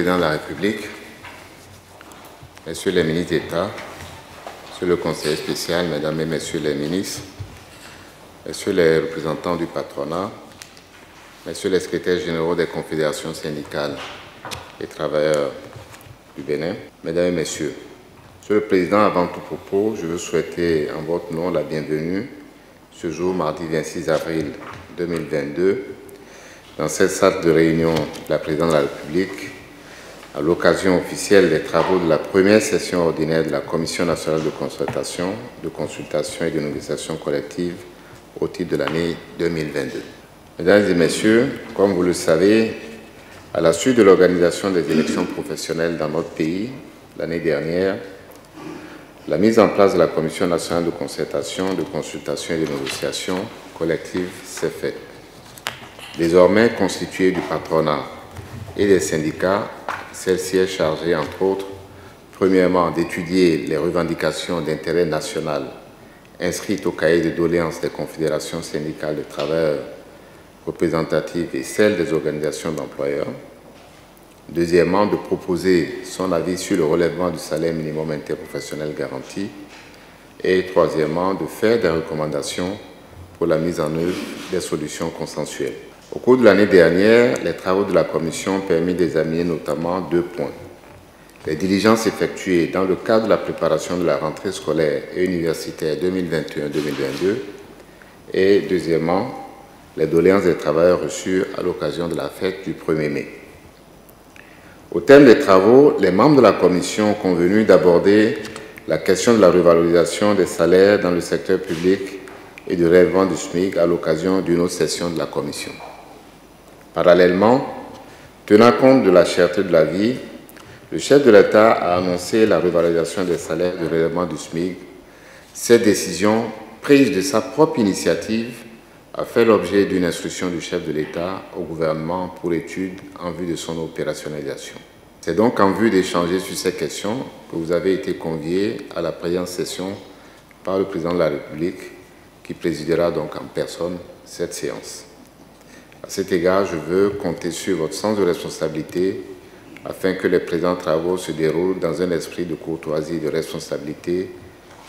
Président de la République, Messieurs les ministres d'État, Monsieur le conseiller spécial, Mesdames et Messieurs les ministres, Messieurs les représentants du patronat, Messieurs les secrétaires généraux des confédérations syndicales et travailleurs du Bénin, Mesdames et Messieurs, Monsieur le Président, avant tout propos, je veux souhaiter en votre nom la bienvenue ce jour, mardi 26 avril 2022, dans cette salle de réunion de la Présidence de la République, à l'occasion officielle des travaux de la première session ordinaire de la Commission nationale de concertation, de consultation et de négociation collective au titre de l'année 2022. Mesdames et Messieurs, comme vous le savez, à la suite de l'organisation des élections professionnelles dans notre pays l'année dernière, la mise en place de la Commission nationale de concertation, de consultation et de négociation collective s'est faite. Désormais constituée du patronat et des syndicats, celle-ci est chargée, entre autres, premièrement, d'étudier les revendications d'intérêt national inscrites au cahier de doléances des confédérations syndicales de travailleurs représentatives et celles des organisations d'employeurs. Deuxièmement, de proposer son avis sur le relèvement du salaire minimum interprofessionnel garanti. Et troisièmement, de faire des recommandations pour la mise en œuvre des solutions consensuelles. Au cours de l'année dernière, les travaux de la Commission ont permis d'examiner notamment deux points. Les diligences effectuées dans le cadre de la préparation de la rentrée scolaire et universitaire 2021-2022 et deuxièmement, les doléances des travailleurs reçues à l'occasion de la fête du 1er mai. Au terme des travaux, les membres de la Commission ont convenu d'aborder la question de la revalorisation des salaires dans le secteur public et du relèvement du SMIC à l'occasion d'une autre session de la Commission. Parallèlement, tenant compte de la cherté de la vie, le chef de l'État a annoncé la revalorisation des salaires de relèvement du SMIC. Cette décision, prise de sa propre initiative, a fait l'objet d'une instruction du chef de l'État au gouvernement pour étude en vue de son opérationnalisation. C'est donc en vue d'échanger sur ces questions que vous avez été conviés à la présente session par le Président de la République qui présidera donc en personne cette séance. À cet égard, je veux compter sur votre sens de responsabilité afin que les présents travaux se déroulent dans un esprit de courtoisie et de responsabilité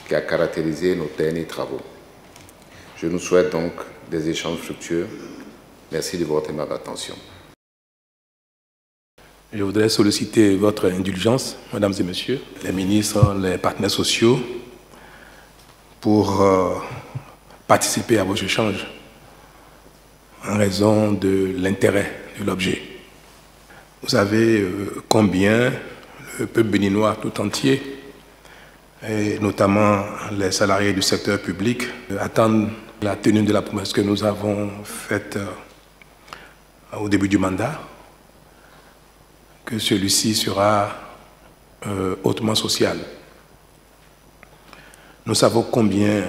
qui a caractérisé nos derniers travaux. Je nous souhaite donc des échanges fructueux. Merci de votre aimable attention. Je voudrais solliciter votre indulgence, Mesdames et Messieurs, les ministres, les partenaires sociaux, pour participer à vos échanges en raison de l'intérêt de l'objet. Vous savez combien le peuple béninois tout entier, et notamment les salariés du secteur public, attendent la tenue de la promesse que nous avons faite au début du mandat, que celui-ci sera hautement social. Nous savons combien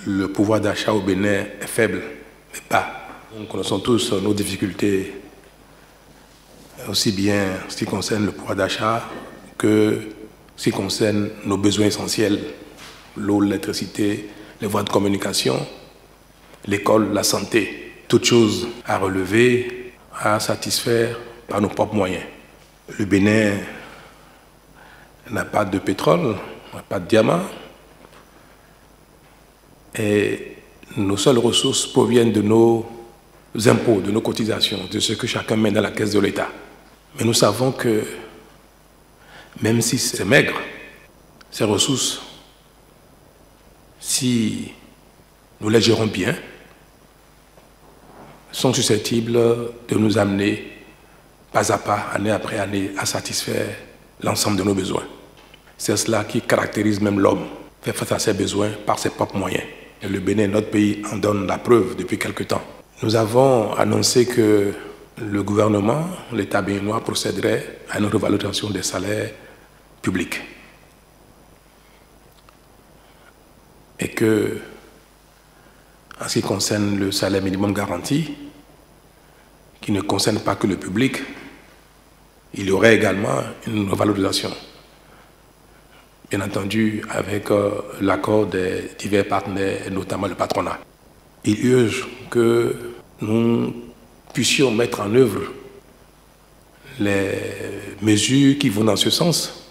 le pouvoir d'achat au Bénin est faible, mais bas. Nous connaissons tous nos difficultés, aussi bien en ce qui concerne le pouvoir d'achat que ce qui concerne nos besoins essentiels, l'eau, l'électricité, les voies de communication, l'école, la santé, toutes choses à relever, à satisfaire par nos propres moyens. Le Bénin n'a pas de pétrole, n'a pas de diamant, et nos seules ressources proviennent de nos impôts, de nos cotisations, de ce que chacun met dans la caisse de l'État. Mais nous savons que, même si c'est maigre, ces ressources, si nous les gérons bien, sont susceptibles de nous amener pas à pas, année après année, à satisfaire l'ensemble de nos besoins. C'est cela qui caractérise même l'homme, faire face à ses besoins par ses propres moyens. Et le Bénin, notre pays, en donne la preuve depuis quelque temps. Nous avons annoncé que le gouvernement, l'État béninois, procéderait à une revalorisation des salaires publics. Et que, en ce qui concerne le salaire minimum garanti, qui ne concerne pas que le public, il y aurait également une revalorisation. Bien entendu, avec l'accord des divers partenaires, notamment le patronat. Il urge que nous puissions mettre en œuvre les mesures qui vont dans ce sens,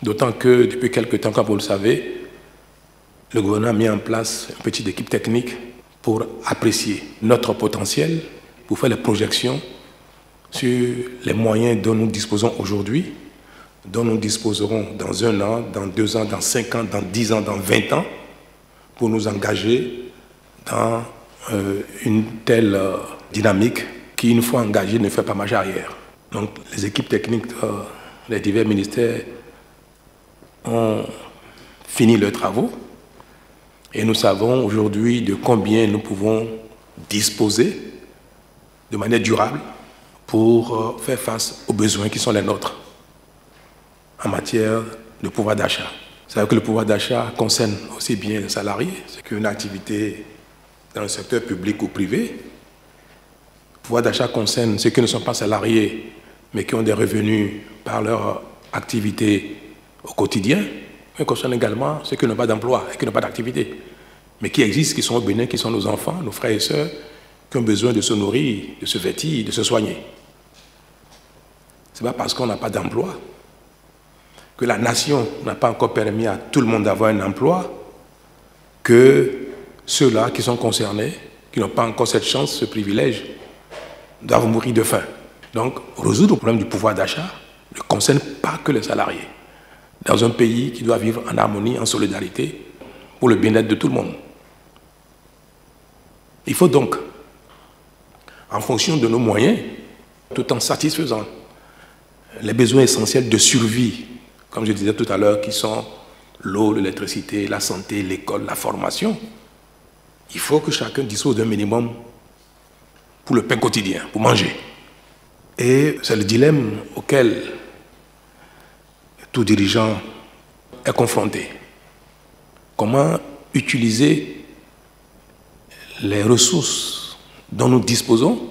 d'autant que depuis quelque temps, comme vous le savez, le gouvernement a mis en place une petite équipe technique pour apprécier notre potentiel, pour faire les projections sur les moyens dont nous disposons aujourd'hui, dont nous disposerons dans 1 an, dans 2 ans, dans 5 ans, dans 10 ans, dans 20 ans, pour nous engager dans une telle dynamique qui, une fois engagée, ne fait pas marche arrière. Donc, les équipes techniques des divers ministères ont fini leurs travaux et nous savons aujourd'hui de combien nous pouvons disposer de manière durable pour faire face aux besoins qui sont les nôtres en matière de pouvoir d'achat. Vous savez que le pouvoir d'achat concerne aussi bien les salariés qu'une activité dans le secteur public ou privé. Le pouvoir d'achat concerne ceux qui ne sont pas salariés mais qui ont des revenus par leur activité au quotidien. Mais concerne également ceux qui n'ont pas d'emploi et qui n'ont pas d'activité, mais qui existent, qui sont au Bénin, qui sont nos enfants, nos frères et sœurs, qui ont besoin de se nourrir, de se vêtir, de se soigner. Ce n'est pas parce qu'on n'a pas d'emploi, que la nation n'a pas encore permis à tout le monde d'avoir un emploi, que ceux-là qui sont concernés, qui n'ont pas encore cette chance, ce privilège, doivent mourir de faim. Donc, résoudre le problème du pouvoir d'achat ne concerne pas que les salariés. Dans un pays qui doit vivre en harmonie, en solidarité, pour le bien-être de tout le monde. Il faut donc, en fonction de nos moyens, tout en satisfaisant les besoins essentiels de survie, comme je disais tout à l'heure, qui sont l'eau, l'électricité, la santé, l'école, la formation, il faut que chacun dispose d'un minimum pour le pain quotidien, pour manger. Et c'est le dilemme auquel tout dirigeant est confronté. Comment utiliser les ressources dont nous disposons,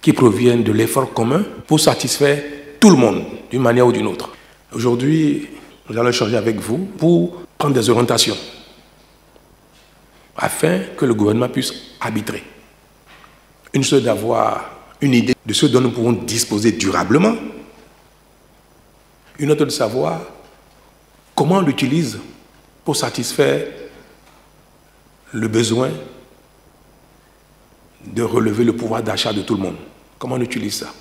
qui proviennent de l'effort commun, pour satisfaire tout le monde, d'une manière ou d'une autre. Aujourd'hui, nous allons échanger avec vous pour prendre des orientations, afin que le gouvernement puisse arbitrer. Une chose d'avoir une idée de ce dont nous pouvons disposer durablement, une autre de savoir comment on l'utilise pour satisfaire le besoin de relever le pouvoir d'achat de tout le monde. Comment on utilise ça?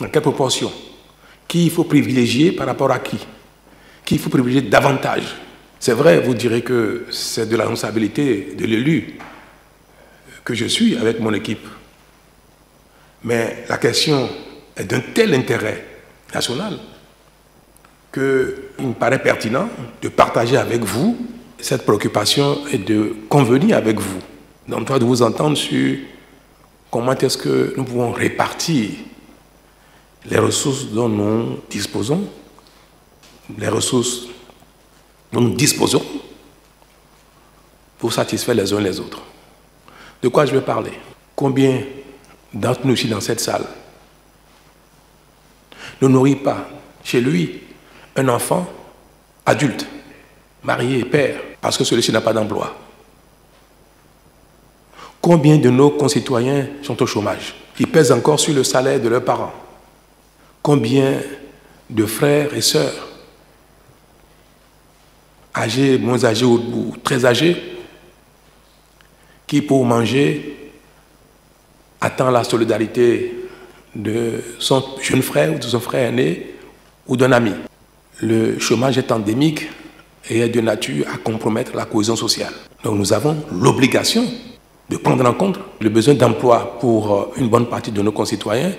Dans quelle proportion? Qui il faut privilégier par rapport à qui? Qui il faut privilégier davantage? C'est vrai, vous direz que c'est de la responsabilité de l'élu que je suis avec mon équipe. Mais la question est d'un tel intérêt national qu'il me paraît pertinent de partager avec vous cette préoccupation et de convenir avec vous, de vous entendre sur comment est-ce que nous pouvons répartir les ressources dont nous disposons, les ressources dont nous disposons pour satisfaire les uns les autres. De quoi je vais parler? Combien d'entre nous ici dans cette salle ne nourrit pas chez lui un enfant adulte, marié, père, parce que celui-ci n'a pas d'emploi? Combien de nos concitoyens sont au chômage? Ils pèsent encore sur le salaire de leurs parents. Combien de frères et sœurs, âgés, moins âgés ou très âgés, qui pour manger attend la solidarité de son jeune frère ou de son frère aîné ou d'un ami? Le chômage est endémique et est de nature à compromettre la cohésion sociale. Donc nous avons l'obligation de prendre en compte le besoin d'emploi pour une bonne partie de nos concitoyens,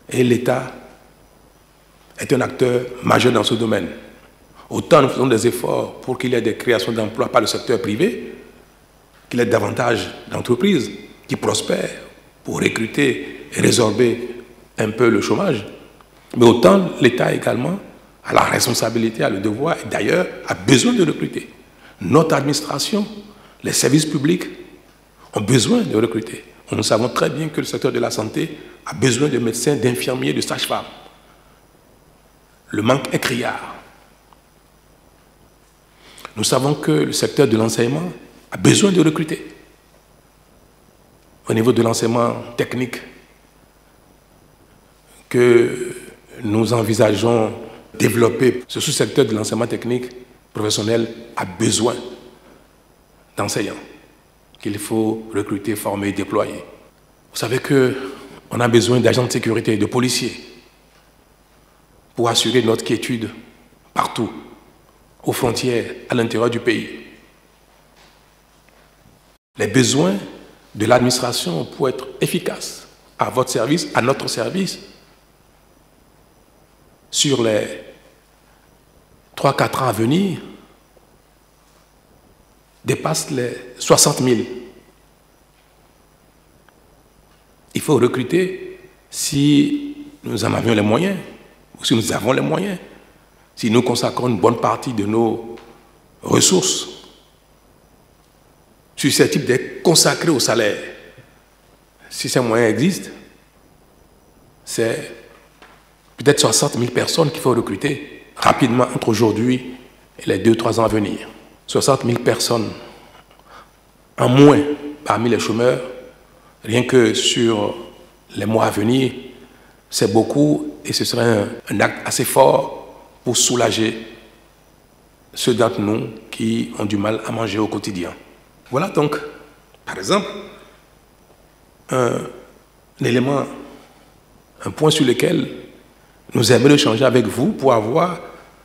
et l'État est un acteur majeur dans ce domaine. Autant nous faisons des efforts pour qu'il y ait des créations d'emplois par le secteur privé, qu'il y ait davantage d'entreprises qui prospèrent pour recruter et résorber un peu le chômage, mais autant l'État également a la responsabilité, a le devoir, et d'ailleurs a besoin de recruter. Notre administration, les services publics ont besoin de recruter. Nous savons très bien que le secteur de la santé a besoin de médecins, d'infirmiers, de sages-femmes. Le manque est criard. Nous savons que le secteur de l'enseignement a besoin de recruter. Au niveau de l'enseignement technique, que nous envisageons développer ce sous-secteur de l'enseignement technique professionnel a besoin d'enseignants qu'il faut recruter, former, déployer. Vous savez qu'on a besoin d'agents de sécurité, de policiers pour assurer notre quiétude partout, aux frontières, à l'intérieur du pays. Les besoins de l'administration pour être efficace à votre service, à notre service, sur les 3-4 ans à venir, dépassent les 60 000. Il faut recruter si nous en avions les moyens, ou si nous avons les moyens, si nous consacrons une bonne partie de nos ressources susceptibles d'être consacrées au salaire. Si ces moyens existent, c'est peut-être 60 000 personnes qu'il faut recruter rapidement entre aujourd'hui et les 2-3 ans à venir. 60 000 personnes en moins parmi les chômeurs, rien que sur les mois à venir, c'est beaucoup et ce serait un acte assez fort pour soulager ceux d'entre nous qui ont du mal à manger au quotidien. Voilà donc, par exemple, un élément, un point sur lequel nous aimerions échanger avec vous pour avoir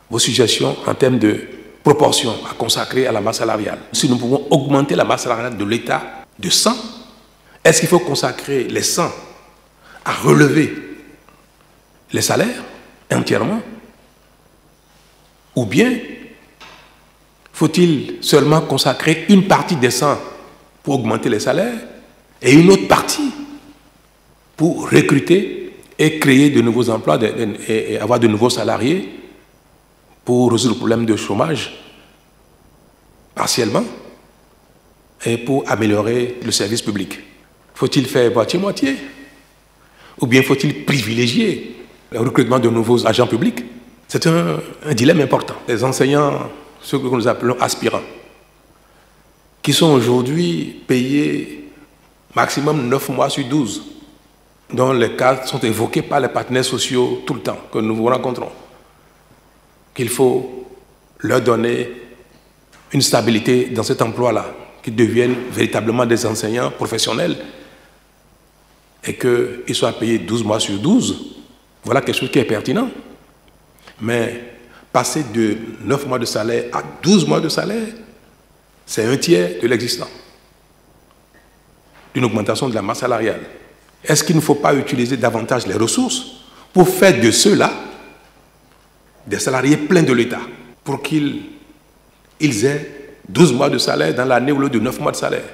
vos suggestions en termes de proportion à consacrer à la masse salariale. Si nous pouvons augmenter la masse salariale de l'État de 100, est-ce qu'il faut consacrer les 100 à relever les salaires entièrement? Ou bien faut-il seulement consacrer une partie des 100 pour augmenter les salaires et une autre partie pour recruter et créer de nouveaux emplois et avoir de nouveaux salariés pour résoudre le problème de chômage partiellement et pour améliorer le service public? Faut-il faire moitié-moitié? Ou bien faut-il privilégier le recrutement de nouveaux agents publics? C'est un dilemme important. Les enseignants, ceux que nous appelons aspirants, qui sont aujourd'hui payés maximum 9 mois sur 12, dont les cas sont évoqués par les partenaires sociaux tout le temps, que nous vous rencontrons, qu'il faut leur donner une stabilité dans cet emploi-là, qu'ils deviennent véritablement des enseignants professionnels et qu'ils soient payés 12 mois sur 12, voilà quelque chose qui est pertinent. Mais passer de 9 mois de salaire à 12 mois de salaire, c'est un tiers de l'existant d'une augmentation de la masse salariale. Est-ce qu'il ne faut pas utiliser davantage les ressources pour faire de ceux-là des salariés pleins de l'État, pour qu'ils aient 12 mois de salaire dans l'année au lieu de 9 mois de salaire?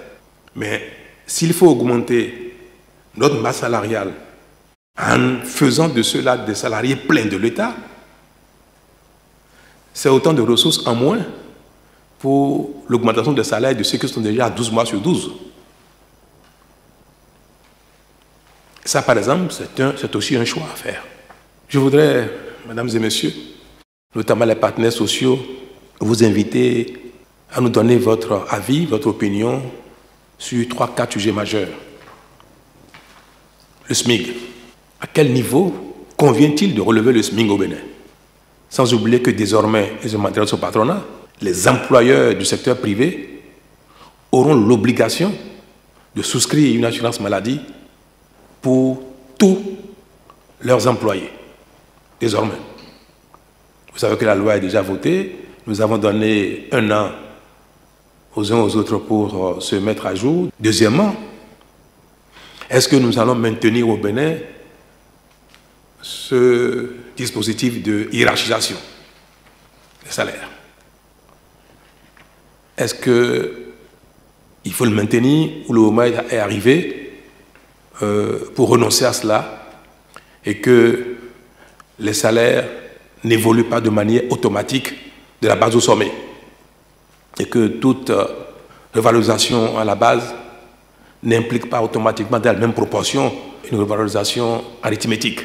Mais s'il faut augmenter notre masse salariale en faisant de ceux-là des salariés pleins de l'État, c'est autant de ressources en moins pour l'augmentation des salaires de ceux qui sont déjà à 12 mois sur 12. Ça, par exemple, c'est aussi un choix à faire. Je voudrais, mesdames et messieurs, notamment les partenaires sociaux, vous inviter à nous donner votre avis, votre opinion sur 3-4 sujets majeurs. Le SMIC. À quel niveau convient-il de relever le SMIC au Bénin? Sans oublier que désormais, et je m'adresse au patronat, les employeurs du secteur privé auront l'obligation de souscrire une assurance maladie pour tous leurs employés, désormais. Vous savez que la loi est déjà votée, nous avons donné 1 an aux uns aux autres pour se mettre à jour. Deuxièmement, est-ce que nous allons maintenir au Bénin ce dispositif de hiérarchisation des salaires? Est-ce qu'il faut le maintenir ou le moment est arrivé pour renoncer à cela et que les salaires n'évoluent pas de manière automatique de la base au sommet et que toute revalorisation à la base n'implique pas automatiquement dans la même proportion une revalorisation arithmétique?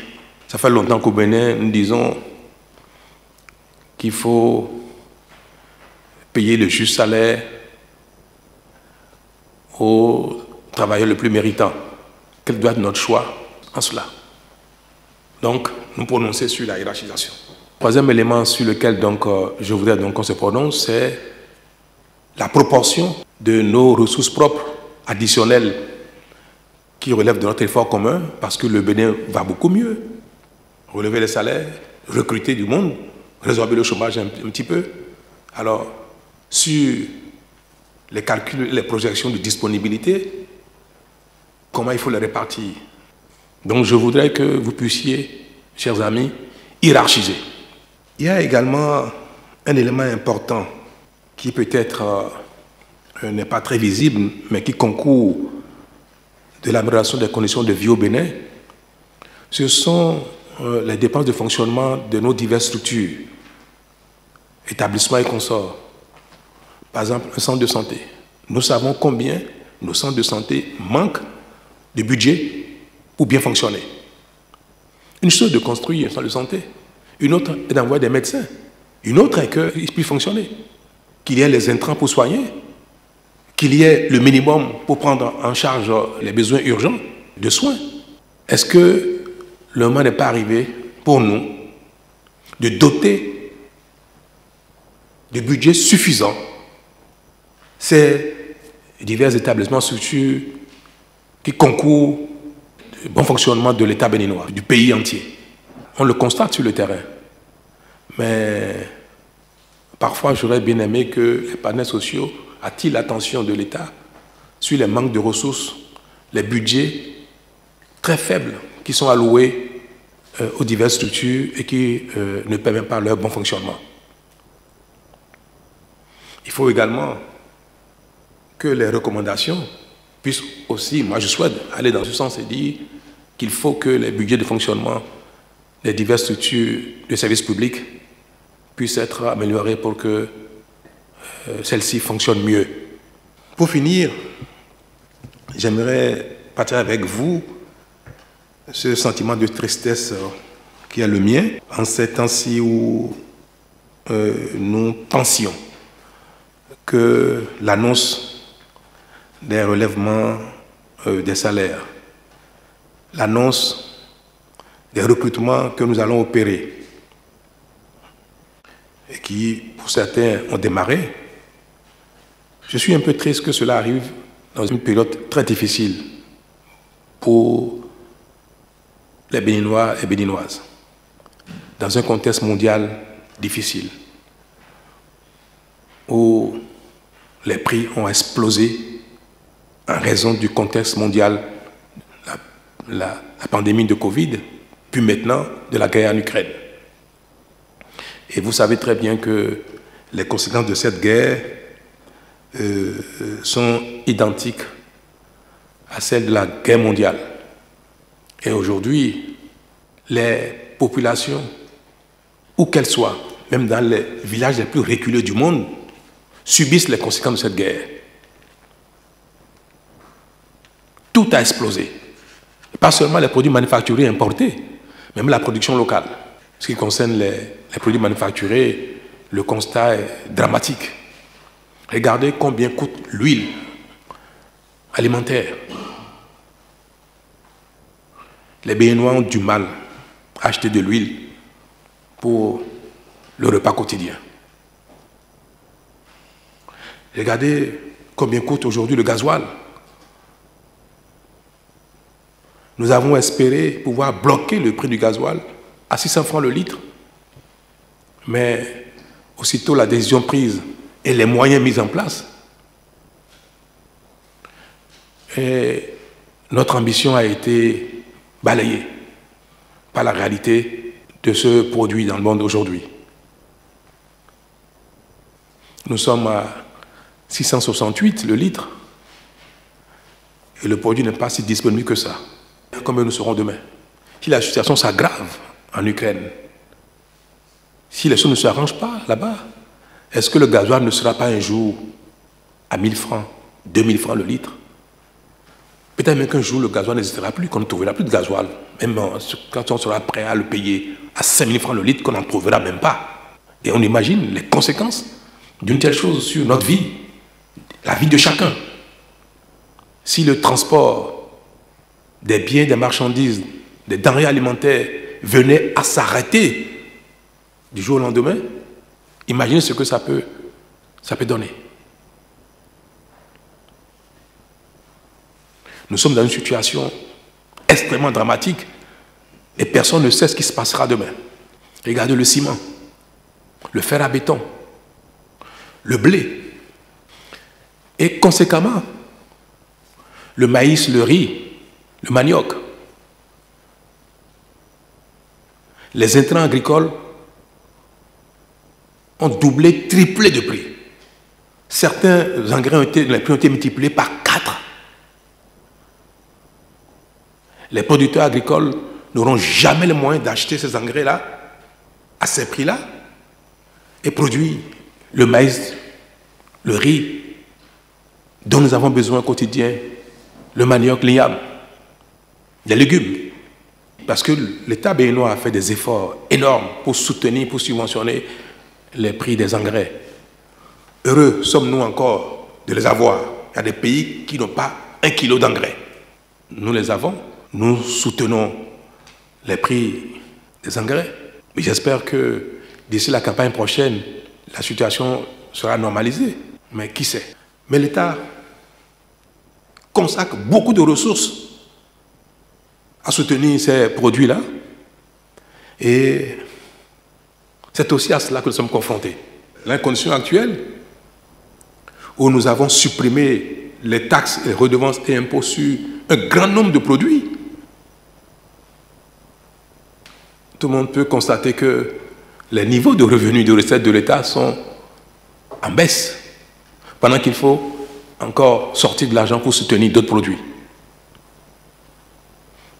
Ça fait longtemps qu'au Bénin, nous disons qu'il faut payer le juste salaire aux travailleurs les plus méritants. Quel doit être notre choix en cela? donc nous prononcer sur la hiérarchisation. Troisième élément sur lequel donc, je voudrais donc qu'on se prononce, c'est la proportion de nos ressources propres additionnelles qui relèvent de notre effort commun, parce que le Bénin va beaucoup mieux. Relever les salaires, recruter du monde, résorber le chômage un petit peu. Alors, sur les calculs, les projections de disponibilité, comment il faut les répartir? Donc je voudrais que vous puissiez, chers amis, hiérarchiser. Il y a également un élément important qui peut-être n'est pas très visible, mais qui concourt de l'amélioration des conditions de vie au Bénin. Ce sont les dépenses de fonctionnement de nos diverses structures, établissements et consorts. Par exemple, un centre de santé. Nous savons combien nos centres de santé manquent de budget pour bien fonctionner. Une chose de construire un centre de santé, une autre est d'envoyer des médecins, une autre est qu'il puisse fonctionner, qu'il y ait les intrants pour soigner, qu'il y ait le minimum pour prendre en charge les besoins urgents de soins. Est-ce que le moment n'est pas arrivé pour nous de doter de budget suffisant ces divers établissements, structures qui concourent au bon fonctionnement de l'État béninois, du pays entier? On le constate sur le terrain. Mais parfois, j'aurais bien aimé que les partenaires sociaux attirent l'attention de l'État sur les manques de ressources, les budgets très faibles qui sont alloués aux diverses structures et qui ne permettent pas leur bon fonctionnement. Il faut également que les recommandations puissent aussi, moi je souhaite aller dans ce sens et dire qu'il faut que les budgets de fonctionnement des diverses structures de services publics puissent être améliorés pour que celles-ci fonctionnent mieux. Pour finir, j'aimerais partager avec vous ce sentiment de tristesse qui est le mien en ces temps-ci où nous pensions que l'annonce des relèvements des salaires, l'annonce des recrutements que nous allons opérer et qui, pour certains, ont démarré, je suis un peu triste que cela arrive dans une période très difficile pour les Béninois et Béninoises, dans un contexte mondial difficile, où les prix ont explosé en raison du contexte mondial, la pandémie de Covid, puis maintenant de la guerre en Ukraine. Et vous savez très bien que les conséquences de cette guerre sont identiques à celles de la guerre mondiale. Et aujourd'hui, les populations, où qu'elles soient, même dans les villages les plus reculés du monde, subissent les conséquences de cette guerre. Tout a explosé. Pas seulement les produits manufacturés importés, même la production locale. Ce qui concerne les produits manufacturés, le constat est dramatique. Regardez combien coûte l'huile alimentaire. Les Béninois ont du mal à acheter de l'huile pour le repas quotidien. Regardez combien coûte aujourd'hui le gasoil. Nous avons espéré pouvoir bloquer le prix du gasoil à 600 francs le litre. Mais aussitôt la décision prise et les moyens mis en place, et notre ambition a été balayée par la réalité de ce produit dans le monde aujourd'hui. Nous sommes à 668 le litre et le produit n'est pas si disponible que ça. Combien nous serons demain? Si la situation s'aggrave en Ukraine, si les choses ne s'arrangent pas là-bas, est-ce que le gasoil ne sera pas un jour à 1000 francs, 2000 francs le litre? Peut-être même qu'un jour le gasoil n'existera plus, qu'on ne trouvera plus de gasoil. Même quand on sera prêt à le payer à 5000 francs le litre, qu'on n'en trouvera même pas. Et on imagine les conséquences d'une telle chose sur notre vie, la vie de chacun. Si le transport des biens, des marchandises, des denrées alimentaires venait à s'arrêter du jour au lendemain, imaginez ce que ça peut donner. Nous sommes dans une situation extrêmement dramatique et personne ne sait ce qui se passera demain. Regardez le ciment, le fer à béton, le blé et conséquemment le maïs, le riz, le manioc. Les intrants agricoles ont doublé, triplé de prix. Certains engrais les prix ont été multipliés par 4. Les producteurs agricoles n'auront jamais les moyens d'acheter ces engrais-là à ces prix-là et produire le maïs, le riz dont nous avons besoin au quotidien, le manioc, l'igname, les légumes. Parce que l'État béninois a fait des efforts énormes pour soutenir, pour subventionner les prix des engrais. Heureux sommes-nous encore de les avoir. Il y a des pays qui n'ont pas 1 kilo d'engrais. Nous les avons. Nous soutenons les prix des engrais. Mais j'espère que d'ici la campagne prochaine, la situation sera normalisée. Mais qui sait? Mais l'État consacre beaucoup de ressources à soutenir ces produits-là. Et c'est aussi à cela que nous sommes confrontés. La condition actuelle, où nous avons supprimé les taxes, les redevances et impôts sur un grand nombre de produits, tout le monde peut constater que les niveaux de revenus et de recettes de l'État sont en baisse, pendant qu'il faut encore sortir de l'argent pour soutenir d'autres produits.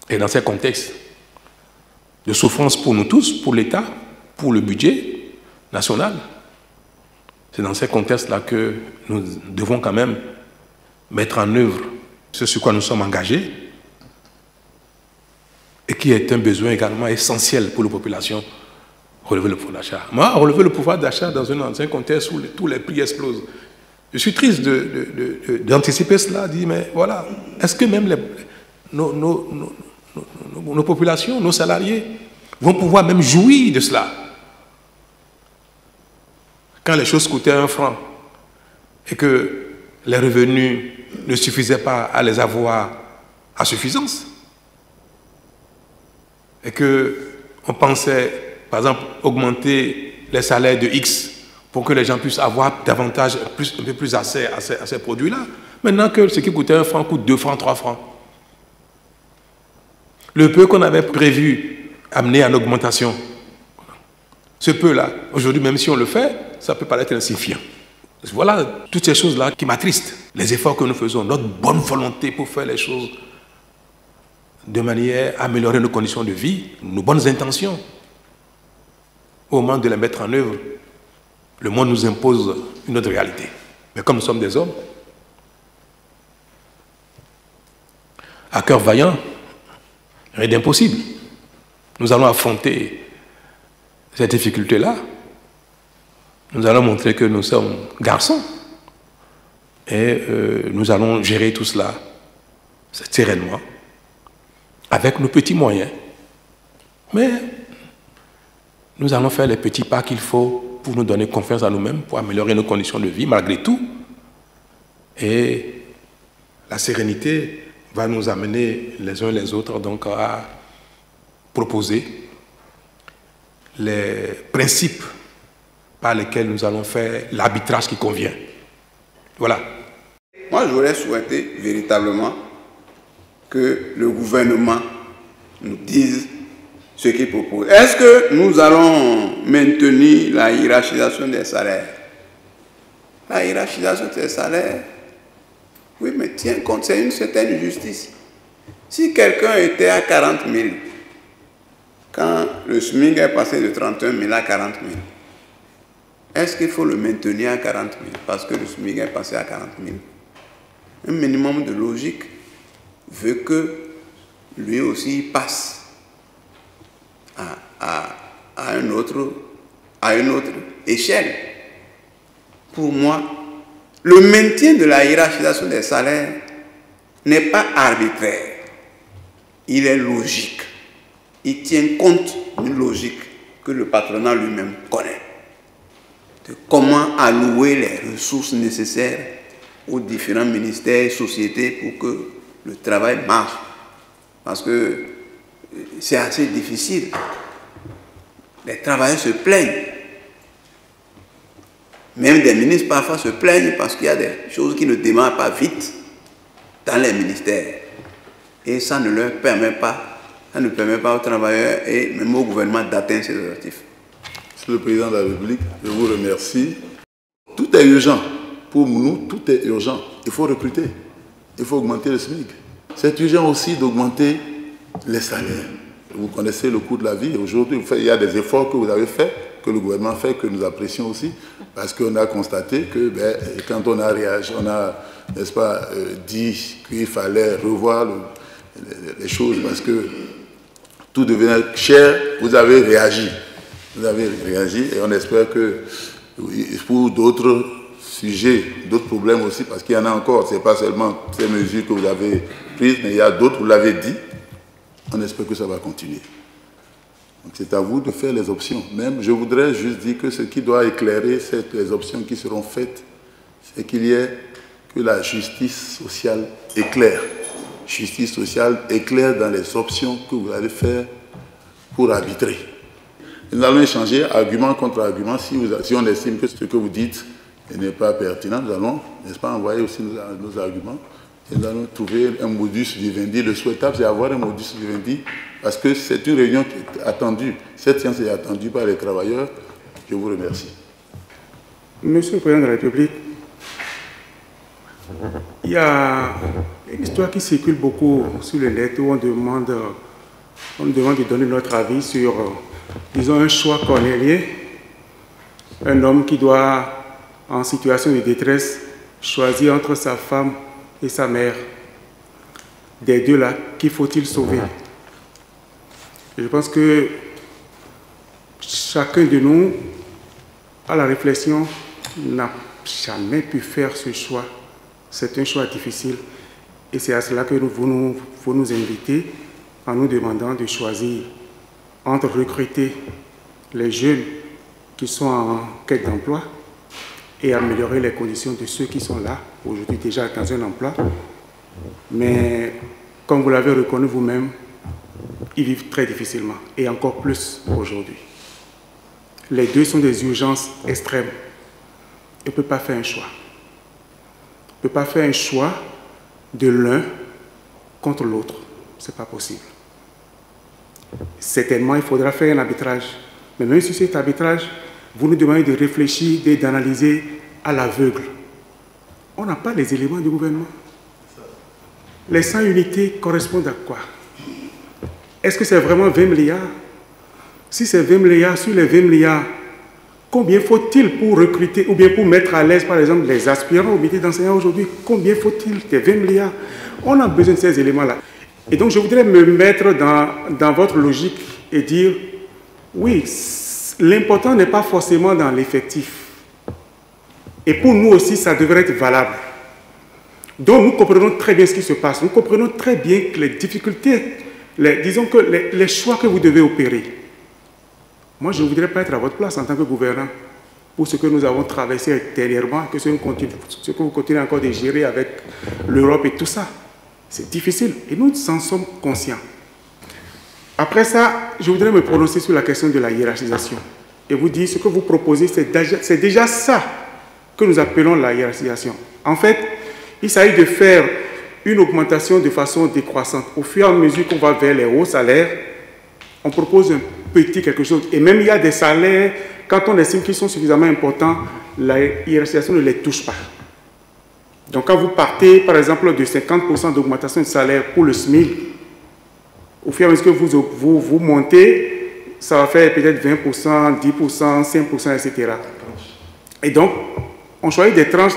Et dans ces contextes de souffrance pour nous tous, pour l'État, pour le budget national, c'est dans ces contextes-là que nous devons quand même mettre en œuvre ce sur quoi nous sommes engagés et qui est un besoin également essentiel pour les populations, relever le pouvoir d'achat. Moi, relever le pouvoir d'achat dans un contexte où tous les prix explosent. Je suis triste d'anticiper cela, de dire, mais voilà, est-ce que même nos populations, nos salariés, vont pouvoir même jouir de cela? Quand les choses coûtaient 1 franc et que les revenus ne suffisaient pas à les avoir à suffisance, et qu'on pensait, par exemple, augmenter les salaires de X pour que les gens puissent avoir davantage, un peu plus accès à ces produits-là. Maintenant que ce qui coûtait 1 franc coûte 2 francs, 3 francs. Le peu qu'on avait prévu amener en augmentation, ce peu-là, aujourd'hui, même si on le fait, ça peut paraître insignifiant. Voilà toutes ces choses-là qui m'attristent. Les efforts que nous faisons, notre bonne volonté pour faire les choses de manière à améliorer nos conditions de vie, nos bonnes intentions. Au moment de les mettre en œuvre, le monde nous impose une autre réalité. Mais comme nous sommes des hommes, à cœur vaillant, rien d'impossible. Nous allons affronter cette difficulté-là. Nous allons montrer que nous sommes garçons. Et nous allons gérer tout cela sereinement, avec nos petits moyens. Mais nous allons faire les petits pas qu'il faut pour nous donner confiance en nous-mêmes, pour améliorer nos conditions de vie malgré tout. Et la sérénité va nous amener les uns les autres donc à proposer les principes par lesquels nous allons faire l'arbitrage qui convient. Voilà. Moi, j'aurais souhaité véritablement que le gouvernement nous dise ce qu'il propose. Est-ce que nous allons maintenir la hiérarchisation des salaires? La hiérarchisation des salaires, oui, mais tiens compte, c'est une certaine justice. Si quelqu'un était à 40 000, quand le SMIC est passé de 31 000 à 40 000, est-ce qu'il faut le maintenir à 40 000 parce que le SMIC est passé à 40 000? Un minimum de logique veut que lui aussi passe à une autre échelle. Pour moi, le maintien de la hiérarchisation des salaires n'est pas arbitraire, il est logique. il tient compte d'une logique que le patronat lui-même connaît. De comment allouer les ressources nécessaires aux différents ministères et sociétés pour que le travail marche. Parce que c'est assez difficile. Les travailleurs se plaignent. Même des ministres parfois se plaignent parce qu'il y a des choses qui ne démarrent pas vite dans les ministères. Et ça ne leur permet pas, ça ne permet pas aux travailleurs et même au gouvernement d'atteindre ces objectifs. Monsieur le Président de la République, je vous remercie. Tout est urgent. Pour nous, tout est urgent. Il faut recruter. Il faut augmenter le SMIC. C'est urgent aussi d'augmenter les salaires. Vous connaissez le coût de la vie. Aujourd'hui, il y a des efforts que vous avez faits, que le gouvernement fait, que nous apprécions aussi, parce qu'on a constaté que quand on a réagi, on a, n'est-ce pas, dit qu'il fallait revoir les choses parce que tout devenait cher, vous avez réagi. Vous avez réagi et on espère que pour d'autres sujets, d'autres problèmes aussi, parce qu'il y en a encore, ce n'est pas seulement ces mesures que vous avez prises, mais il y a d'autres, vous l'avez dit, on espère que ça va continuer. Donc c'est à vous de faire les options. Même, je voudrais juste dire que ce qui doit éclairer les options qui seront faites, c'est qu'il y ait que la justice sociale éclaire. Justice sociale éclaire dans les options que vous allez faire pour arbitrer. Nous allons échanger argument contre argument. Si on estime que ce que vous dites n'est pas pertinent, nous allons, n'est-ce pas, envoyer aussi nos arguments. Et nous allons trouver un modus vivendi. Le souhaitable, c'est avoir un modus vivendi parce que c'est une réunion qui est attendue. Cette séance est attendue par les travailleurs. Je vous remercie. Monsieur le Président de la République, il y a une histoire qui circule beaucoup sur le net où on demande de donner notre avis sur, disons, un choix cornélien. Un homme qui doit, en situation de détresse, choisir entre sa femme et sa mère. Des deux là, qui faut-il sauver? Je pense que chacun de nous, à la réflexion, n'a jamais pu faire ce choix. C'est un choix difficile. Et c'est à cela que vous nous inviter en nous demandant de choisir entre recruter les jeunes qui sont en quête d'emploi et améliorer les conditions de ceux qui sont là, aujourd'hui déjà dans un emploi. Mais comme vous l'avez reconnu vous-même, ils vivent très difficilement, et encore plus aujourd'hui. Les deux sont des urgences extrêmes. On ne peut pas faire un choix. On ne peut pas faire un choix de l'un contre l'autre. Ce n'est pas possible. Certainement, il faudra faire un arbitrage. Mais même sur cet arbitrage, vous nous demandez de réfléchir et d'analyser à l'aveugle. On n'a pas les éléments du gouvernement. Les 100 unités correspondent à quoi? Est-ce que c'est vraiment 20 milliards? Si c'est 20 milliards, sur les 20 milliards, combien faut-il pour recruter ou bien pour mettre à l'aise, par exemple, les aspirants au métier d'enseignant aujourd'hui? Combien faut-il des 20 milliards? On a besoin de ces éléments-là. Et donc, je voudrais me mettre dans votre logique et dire, oui, l'important n'est pas forcément dans l'effectif. Et pour nous aussi, ça devrait être valable. Donc, nous comprenons très bien ce qui se passe. Nous comprenons très bien que les difficultés, disons que les choix que vous devez opérer. Moi, je ne voudrais pas être à votre place en tant que gouvernant pour ce que nous avons traversé dernièrement, ce que vous continuez encore de gérer avec l'Europe et tout ça. C'est difficile et nous en sommes conscients. Après ça, je voudrais me prononcer sur la question de la hiérarchisation et vous dire ce que vous proposez, c'est déjà ça que nous appelons la hiérarchisation. En fait, il s'agit de faire une augmentation de façon décroissante. Au fur et à mesure qu'on va vers les hauts salaires, on propose un petit quelque chose. Et même il y a des salaires, quand on estime qu'ils sont suffisamment importants, la hiérarchisation ne les touche pas. Donc quand vous partez, par exemple, de 50% d'augmentation de salaire pour le SMIC, au fur et à mesure que vous montez, ça va faire peut-être 20%, 10%, 5%, etc. Et donc, on choisit des tranches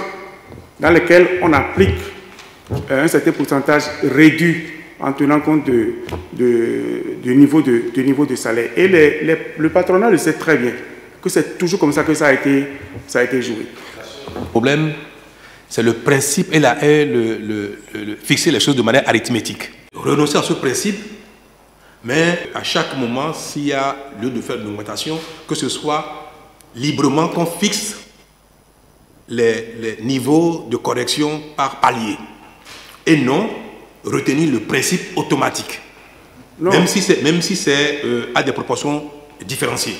dans lesquelles on applique un certain pourcentage réduit en tenant compte du niveau de salaire. Et le patronat le sait très bien, que c'est toujours comme ça que ça a été joué. Le problème, c'est le principe et fixer les choses de manière arithmétique. Renoncer à ce principe Mais à chaque moment, s'il y a lieu de faire une augmentation, que ce soit librement qu'on fixe les niveaux de correction par palier et non retenir le principe automatique, même si c'est à des proportions différenciées.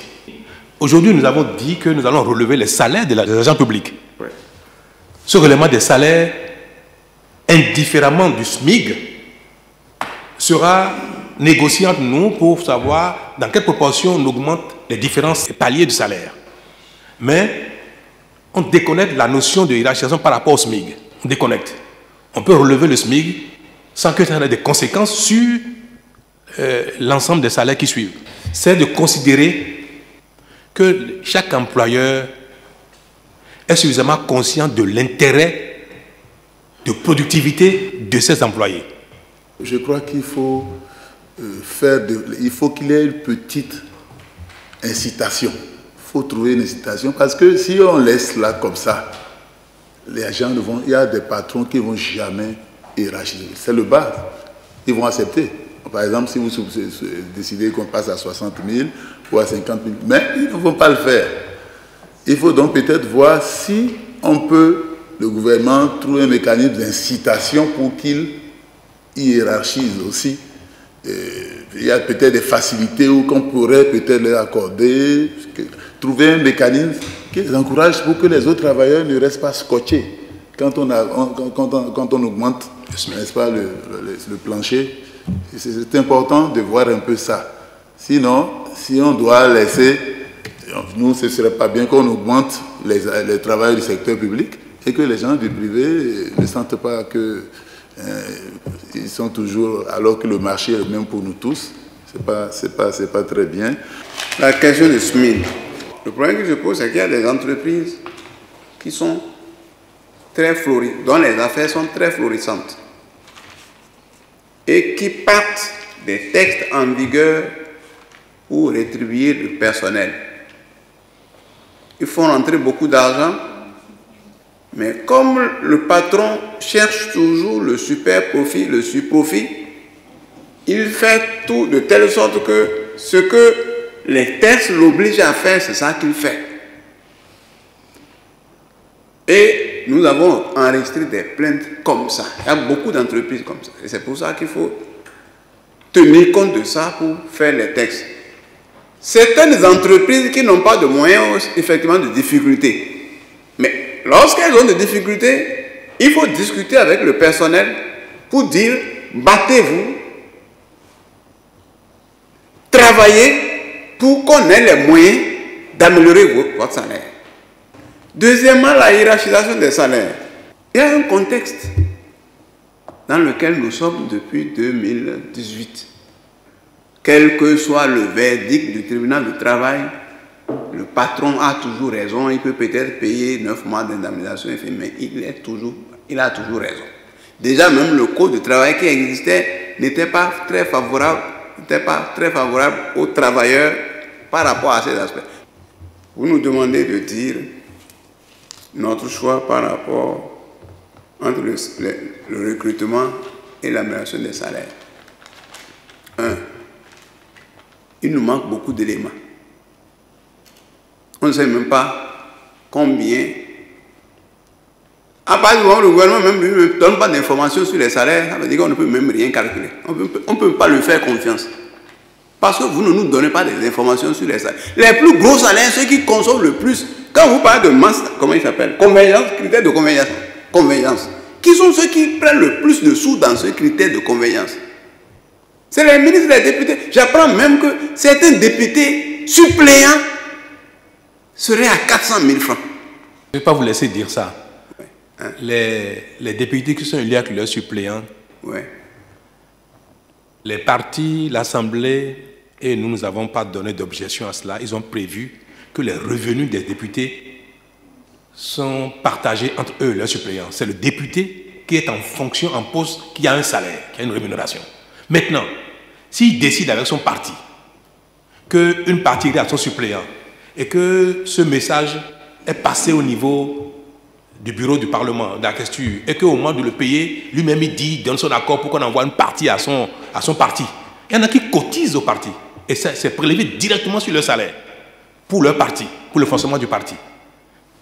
Aujourd'hui, nous avons dit que nous allons relever les salaires des agents publics. Ouais. Ce relèvement des salaires, indifféremment du SMIG, sera négocié entre nous pour savoir dans quelle proportion on augmente les différents paliers de salaire. Mais on déconnecte la notion de hiérarchisation par rapport au SMIG. On déconnecte. On peut relever le SMIG sans que ça ait des conséquences sur l'ensemble des salaires qui suivent. C'est de considérer que chaque employeur est suffisamment conscient de l'intérêt de productivité de ses employés. Je crois qu'il faut qu'il y ait une petite incitation. Il faut trouver une incitation parce que si on laisse là comme ça, les gens il y a des patrons qui ne vont jamais hiérarchiser. C'est le bas. Ils vont accepter. Par exemple, si vous décidez qu'on passe à 60 000 ou à 50 000, mais ils ne vont pas le faire. Il faut donc peut-être voir si on peut, le gouvernement, trouver un mécanisme d'incitation pour qu'il hiérarchise aussi. Il y a peut-être des facilités qu'on pourrait peut-être leur accorder, trouver un mécanisme qui les encourage pour que les autres travailleurs ne restent pas scotchés. Quand on augmente, n'est-ce pas, le plancher, c'est important de voir un peu ça. Sinon, si on doit laisser, nous, ce ne serait pas bien qu'on augmente les travailleurs du secteur public et que les gens du privé ne sentent pas que ils sont toujours, alors que le marché est le même pour nous tous. C'est pas très bien. La question de SMIC. Le problème que je pose, c'est qu'il y a des entreprises qui sont très florissantes, dont les affaires sont très florissantes, et qui partent des textes en vigueur pour rétribuer le personnel. Ils font rentrer beaucoup d'argent, mais comme le patron cherche toujours le super profit, le surprofit, il fait tout de telle sorte que ce que les textes l'obligent à faire, c'est ça qu'il fait. Et nous avons enregistré des plaintes comme ça. Il y a beaucoup d'entreprises comme ça. Et c'est pour ça qu'il faut tenir compte de ça pour faire les textes. Certaines entreprises qui n'ont pas de moyens, effectivement, de difficultés. Mais lorsqu'elles ont des difficultés, il faut discuter avec le personnel pour dire, battez-vous, travaillez pour qu'on ait les moyens d'améliorer votre salaire. Deuxièmement, la hiérarchisation des salaires. Il y a un contexte dans lequel nous sommes depuis 2018. Quel que soit le verdict du tribunal du travail, le patron a toujours raison. Il peut peut-être payer 9 mois d'indemnisation, mais il a toujours raison. Déjà, même le code de travail qui existait n'était pas très favorable aux travailleurs par rapport à ces aspects. Vous nous demandez de dire notre choix par rapport entre le recrutement et l'amélioration des salaires. 1. Il nous manque beaucoup d'éléments. On ne sait même pas combien. À partir du moment où le gouvernement ne donne pas d'informations sur les salaires, ça veut dire qu'on ne peut même rien calculer. On ne peut pas lui faire confiance. Parce que vous ne nous donnez pas des informations sur les salaires. Les plus gros salaires, ceux qui consomment le plus, quand vous parlez de masse, comment il s'appelle? Convergence, critère de convergence. Convergence. Qui sont ceux qui prennent le plus de sous dans ce critère de convergence? C'est les ministres et les députés. J'apprends même que certains députés suppléants seraient à 400 000 francs. Je ne vais pas vous laisser dire ça. Ouais. Hein? Les députés qui sont élus avec leurs suppléants, ouais. Les partis, l'Assemblée, et nous n'avons pas donné d'objection à cela, ils ont prévu que les revenus des députés sont partagés entre eux et leurs suppléants. C'est le député qui est en fonction, en poste, qui a un salaire, qui a une rémunération. Maintenant, s'il décide avec son parti qu'une partie irait à son suppléant et que ce message est passé au niveau du bureau du Parlement, de la question, et qu'au moment de le payer, lui-même il donne son accord pour qu'on envoie une partie à son parti. Il y en a qui cotisent au parti. Et c'est prélevé directement sur leur salaire pour leur parti, pour le fonctionnement du parti.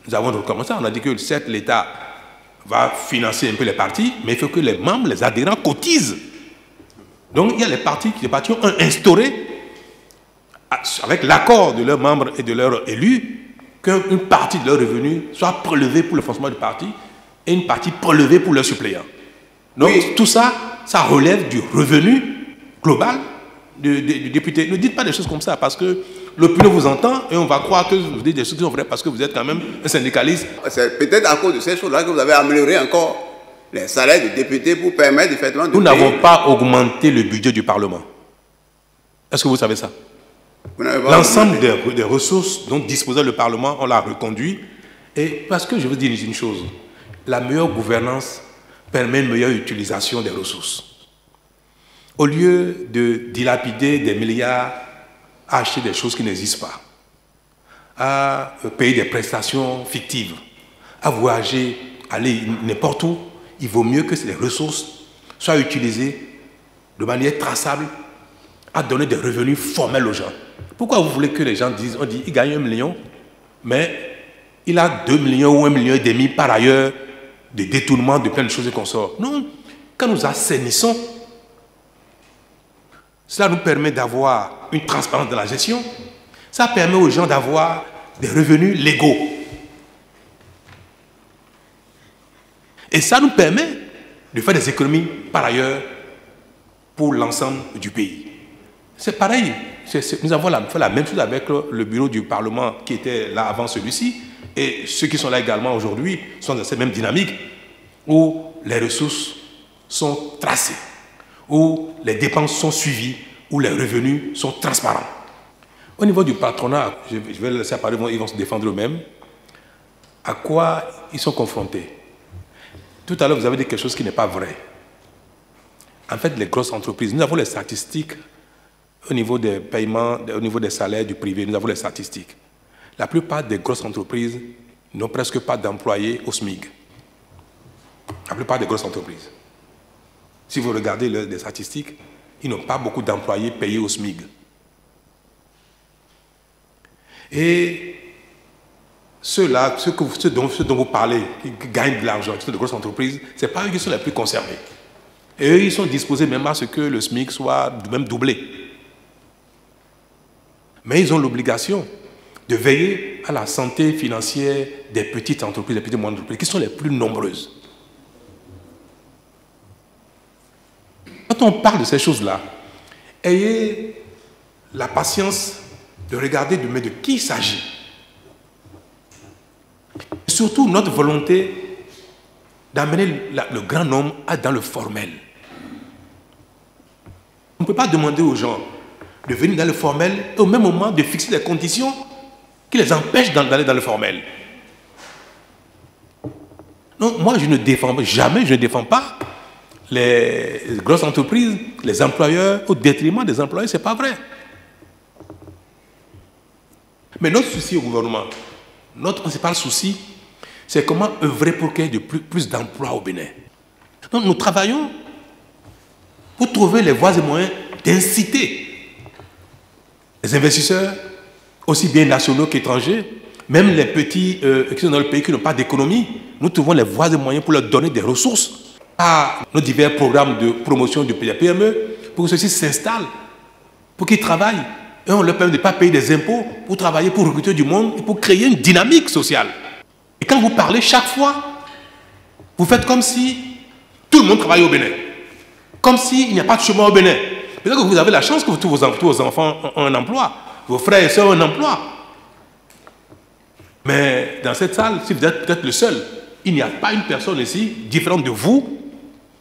Nous avons recommencé, on a dit que certes l'État va financer un peu les partis, mais il faut que les membres, les adhérents cotisent. Donc il y a les partis ont instauré, avec l'accord de leurs membres et de leurs élus, qu'une partie de leurs revenus soit prélevée pour le fonctionnement du parti et une partie prélevée pour leurs suppléants. Donc oui, tout ça, ça relève du revenu global du député. Ne dites pas des choses comme ça parce que l'opinion vous entend et on va croire que vous dites des choses qui sont vraies parce que vous êtes quand même un syndicaliste. C'est peut-être à cause de ces choses-là que vous avez amélioré encore les salaires des députés pour permettre effectivement de... Nous n'avons pas augmenté le budget du Parlement. Est-ce que vous savez ça? L'ensemble des ressources dont disposait le Parlement, on l'a reconduit. Et parce que je veux dire une chose, la meilleure gouvernance permet une meilleure utilisation des ressources. Au lieu de dilapider des milliards à acheter des choses qui n'existent pas, à payer des prestations fictives, à voyager, aller n'importe où, il vaut mieux que ces ressources soient utilisées de manière traçable à donner des revenus formels aux gens. Pourquoi vous voulez que les gens disent, on dit, il gagne 1 million, mais il a 2 millions ou 1,5 million par ailleurs de détournements, de plein de choses qu'on sort. Non, quand nous assainissons, cela nous permet d'avoir une transparence de la gestion, ça permet aux gens d'avoir des revenus légaux. Et ça nous permet de faire des économies par ailleurs pour l'ensemble du pays. C'est pareil, nous avons fait la même chose avec le bureau du Parlement qui était là avant celui-ci, et ceux qui sont là également aujourd'hui sont dans cette même dynamique où les ressources sont tracées, où les dépenses sont suivies, où les revenus sont transparents. Au niveau du patronat, je vais laisser parler, ils vont se défendre eux-mêmes. À quoi ils sont confrontés? Tout à l'heure, vous avez dit quelque chose qui n'est pas vrai. En fait, les grosses entreprises, nous avons les statistiques au niveau des paiements, au niveau des salaires du privé, nous avons les statistiques. La plupart des grosses entreprises n'ont presque pas d'employés au SMIC. La plupart des grosses entreprises. Si vous regardez les statistiques, ils n'ont pas beaucoup d'employés payés au SMIC. Et ceux-là, ceux dont vous parlez, qui gagnent de l'argent, qui sont de grosses entreprises, ce n'est pas eux qui sont les plus concernés. Et eux, ils sont disposés même à ce que le SMIC soit même doublé. Mais ils ont l'obligation de veiller à la santé financière des petites entreprises, des petites moyennes entreprises, qui sont les plus nombreuses. Quand on parle de ces choses-là, ayez la patience de regarder de qui il s'agit. Surtout notre volonté d'amener le grand nombre dans le formel. On ne peut pas demander aux gens de venir dans le formel et au même moment de fixer des conditions qui les empêchent d'aller dans le formel. Non, moi je ne défends jamais, je ne défends pas les grosses entreprises, les employeurs au détriment des employés, ce n'est pas vrai. Mais notre souci au gouvernement, notre principal souci, c'est comment œuvrer pour qu'il y ait de plus d'emplois au Bénin. Donc nous travaillons pour trouver les voies et moyens d'inciter les investisseurs, aussi bien nationaux qu'étrangers, même les petits qui sont dans le pays qui n'ont pas d'économie, nous trouvons les voies et moyens pour leur donner des ressources à nos divers programmes de promotion du PME, pour que ceux-ci s'installent, pour qu'ils travaillent. Et on leur permet de ne pas payer des impôts pour travailler, pour recruter du monde et pour créer une dynamique sociale. Et quand vous parlez chaque fois, vous faites comme si tout le monde travaille au Bénin. Comme s'il n'y a pas de chômage au Bénin. Peut-être que vous avez la chance que tous vos enfants ont un emploi, vos frères et sœurs ont un emploi. Mais dans cette salle, si vous êtes peut-être le seul, il n'y a pas une personne ici, différente de vous,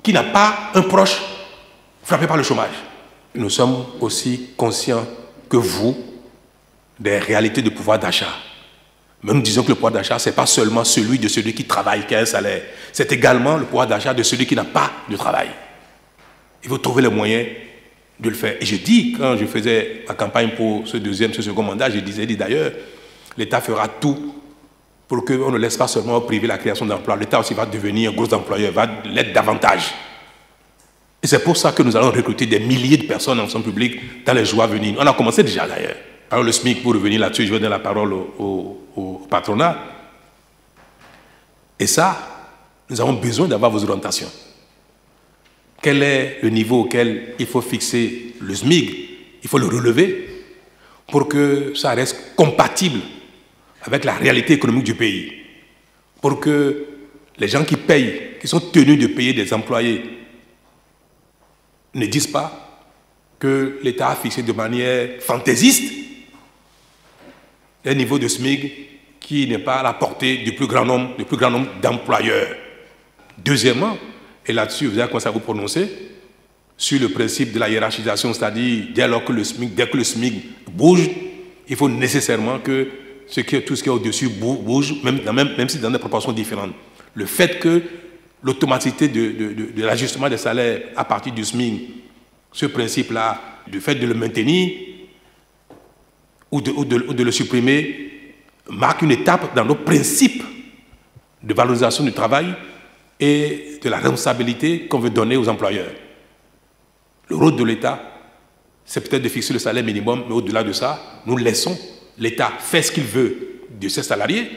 qui n'a pas un proche frappé par le chômage. Nous sommes aussi conscients que vous, des réalités de pouvoir d'achat. Mais nous disons que le pouvoir d'achat, ce n'est pas seulement celui de celui qui travaille, qui a un salaire. C'est également le pouvoir d'achat de celui qui n'a pas de travail. Il faut trouver les moyens de le faire. Et je dis, quand je faisais la campagne pour ce second mandat, je disais d'ailleurs, l'État fera tout pour qu'on ne laisse pas seulement au privé la création d'emplois. L'État aussi va devenir un gros employeur, va l'être davantage. Et c'est pour ça que nous allons recruter des milliers de personnes en fonction publique dans les jours à venir. On a commencé déjà d'ailleurs. Alors le SMIC, pour revenir là-dessus, je vais donner la parole au patronat. Et ça, nous avons besoin d'avoir vos orientations. Quel est le niveau auquel il faut fixer le SMIC? Il faut le relever pour que ça reste compatible avec la réalité économique du pays. Pour que les gens qui payent, qui sont tenus de payer des employés, ne disent pas que l'État a fixé de manière fantaisiste un niveau de SMIC qui n'est pas à la portée du plus grand nombre d'employeurs. Deuxièmement, et là-dessus vous allez commencer à vous prononcer, sur le principe de la hiérarchisation, c'est-à-dire dès que le SMIC bouge, il faut nécessairement que tout ce qui est au-dessus bouge, même si dans des proportions différentes. Le fait que l'automaticité de l'ajustement des salaires à partir du SMIC, ce principe-là, du fait de le maintenir ou de le supprimer, marque une étape dans nos principes de valorisation du travail et de la responsabilité qu'on veut donner aux employeurs. Le rôle de l'État, c'est peut-être de fixer le salaire minimum, mais au-delà de ça, nous laissons l'État faire ce qu'il veut de ses salariés,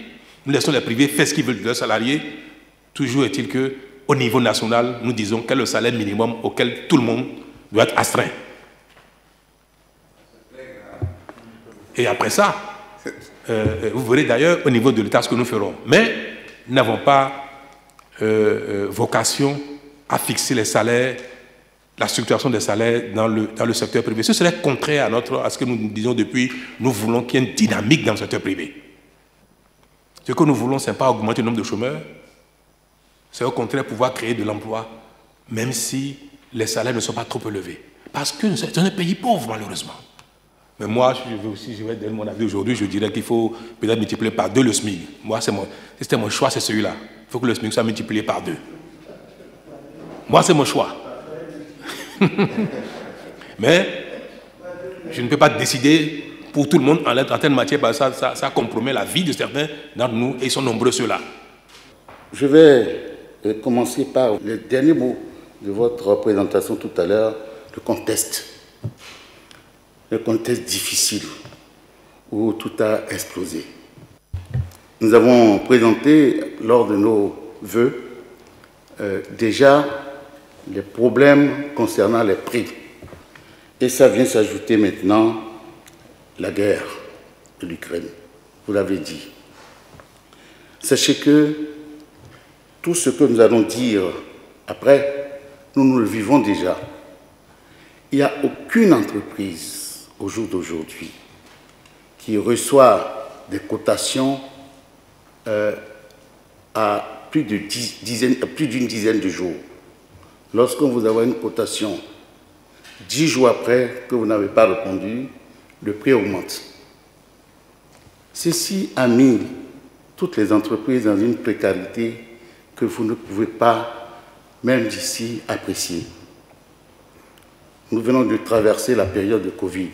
nous laissons les privés faire ce qu'ils veulent de leurs salariés. Toujours est-il qu'au niveau national, nous disons quel est le salaire minimum auquel tout le monde doit être astreint. Et après ça, vous verrez d'ailleurs au niveau de l'État ce que nous ferons. Mais nous n'avons pas vocation à fixer les salaires, la structuration des salaires dans le secteur privé. Ce serait contraire à ce que nous disons depuis. Nous voulons qu'il y ait une dynamique dans le secteur privé. Ce que nous voulons, ce n'est pas augmenter le nombre de chômeurs, c'est au contraire pouvoir créer de l'emploi, même si les salaires ne sont pas trop élevés. Parce que c'est un pays pauvre, malheureusement. Mais moi, je vais donner mon avis aujourd'hui, je dirais qu'il faut peut-être multiplier par 2 le SMIC. Moi, c'était mon choix, c'est celui-là. Il faut que le SMIC soit multiplié par 2. Moi, c'est mon choix. Mais je ne peux pas décider pour tout le monde en certaines matières, parce que ça compromet la vie de certains d'entre nous, et ils sont nombreux ceux-là. Je vais commencer par le dernier mot de votre présentation tout à l'heure, le contexte. Le contexte difficile où tout a explosé. Nous avons présenté lors de nos vœux déjà les problèmes concernant les prix. Et ça vient s'ajouter maintenant la guerre de l'Ukraine. Vous l'avez dit. Sachez que tout ce que nous allons dire après, nous le vivons déjà. Il n'y a aucune entreprise au jour d'aujourd'hui qui reçoit des cotations à plus d'une dizaine de jours. Lorsqu'on vous envoie une cotation 10 jours après que vous n'avez pas répondu, le prix augmente. Ceci a mis toutes les entreprises dans une précarité que vous ne pouvez pas, même d'ici, apprécier. Nous venons de traverser la période de Covid.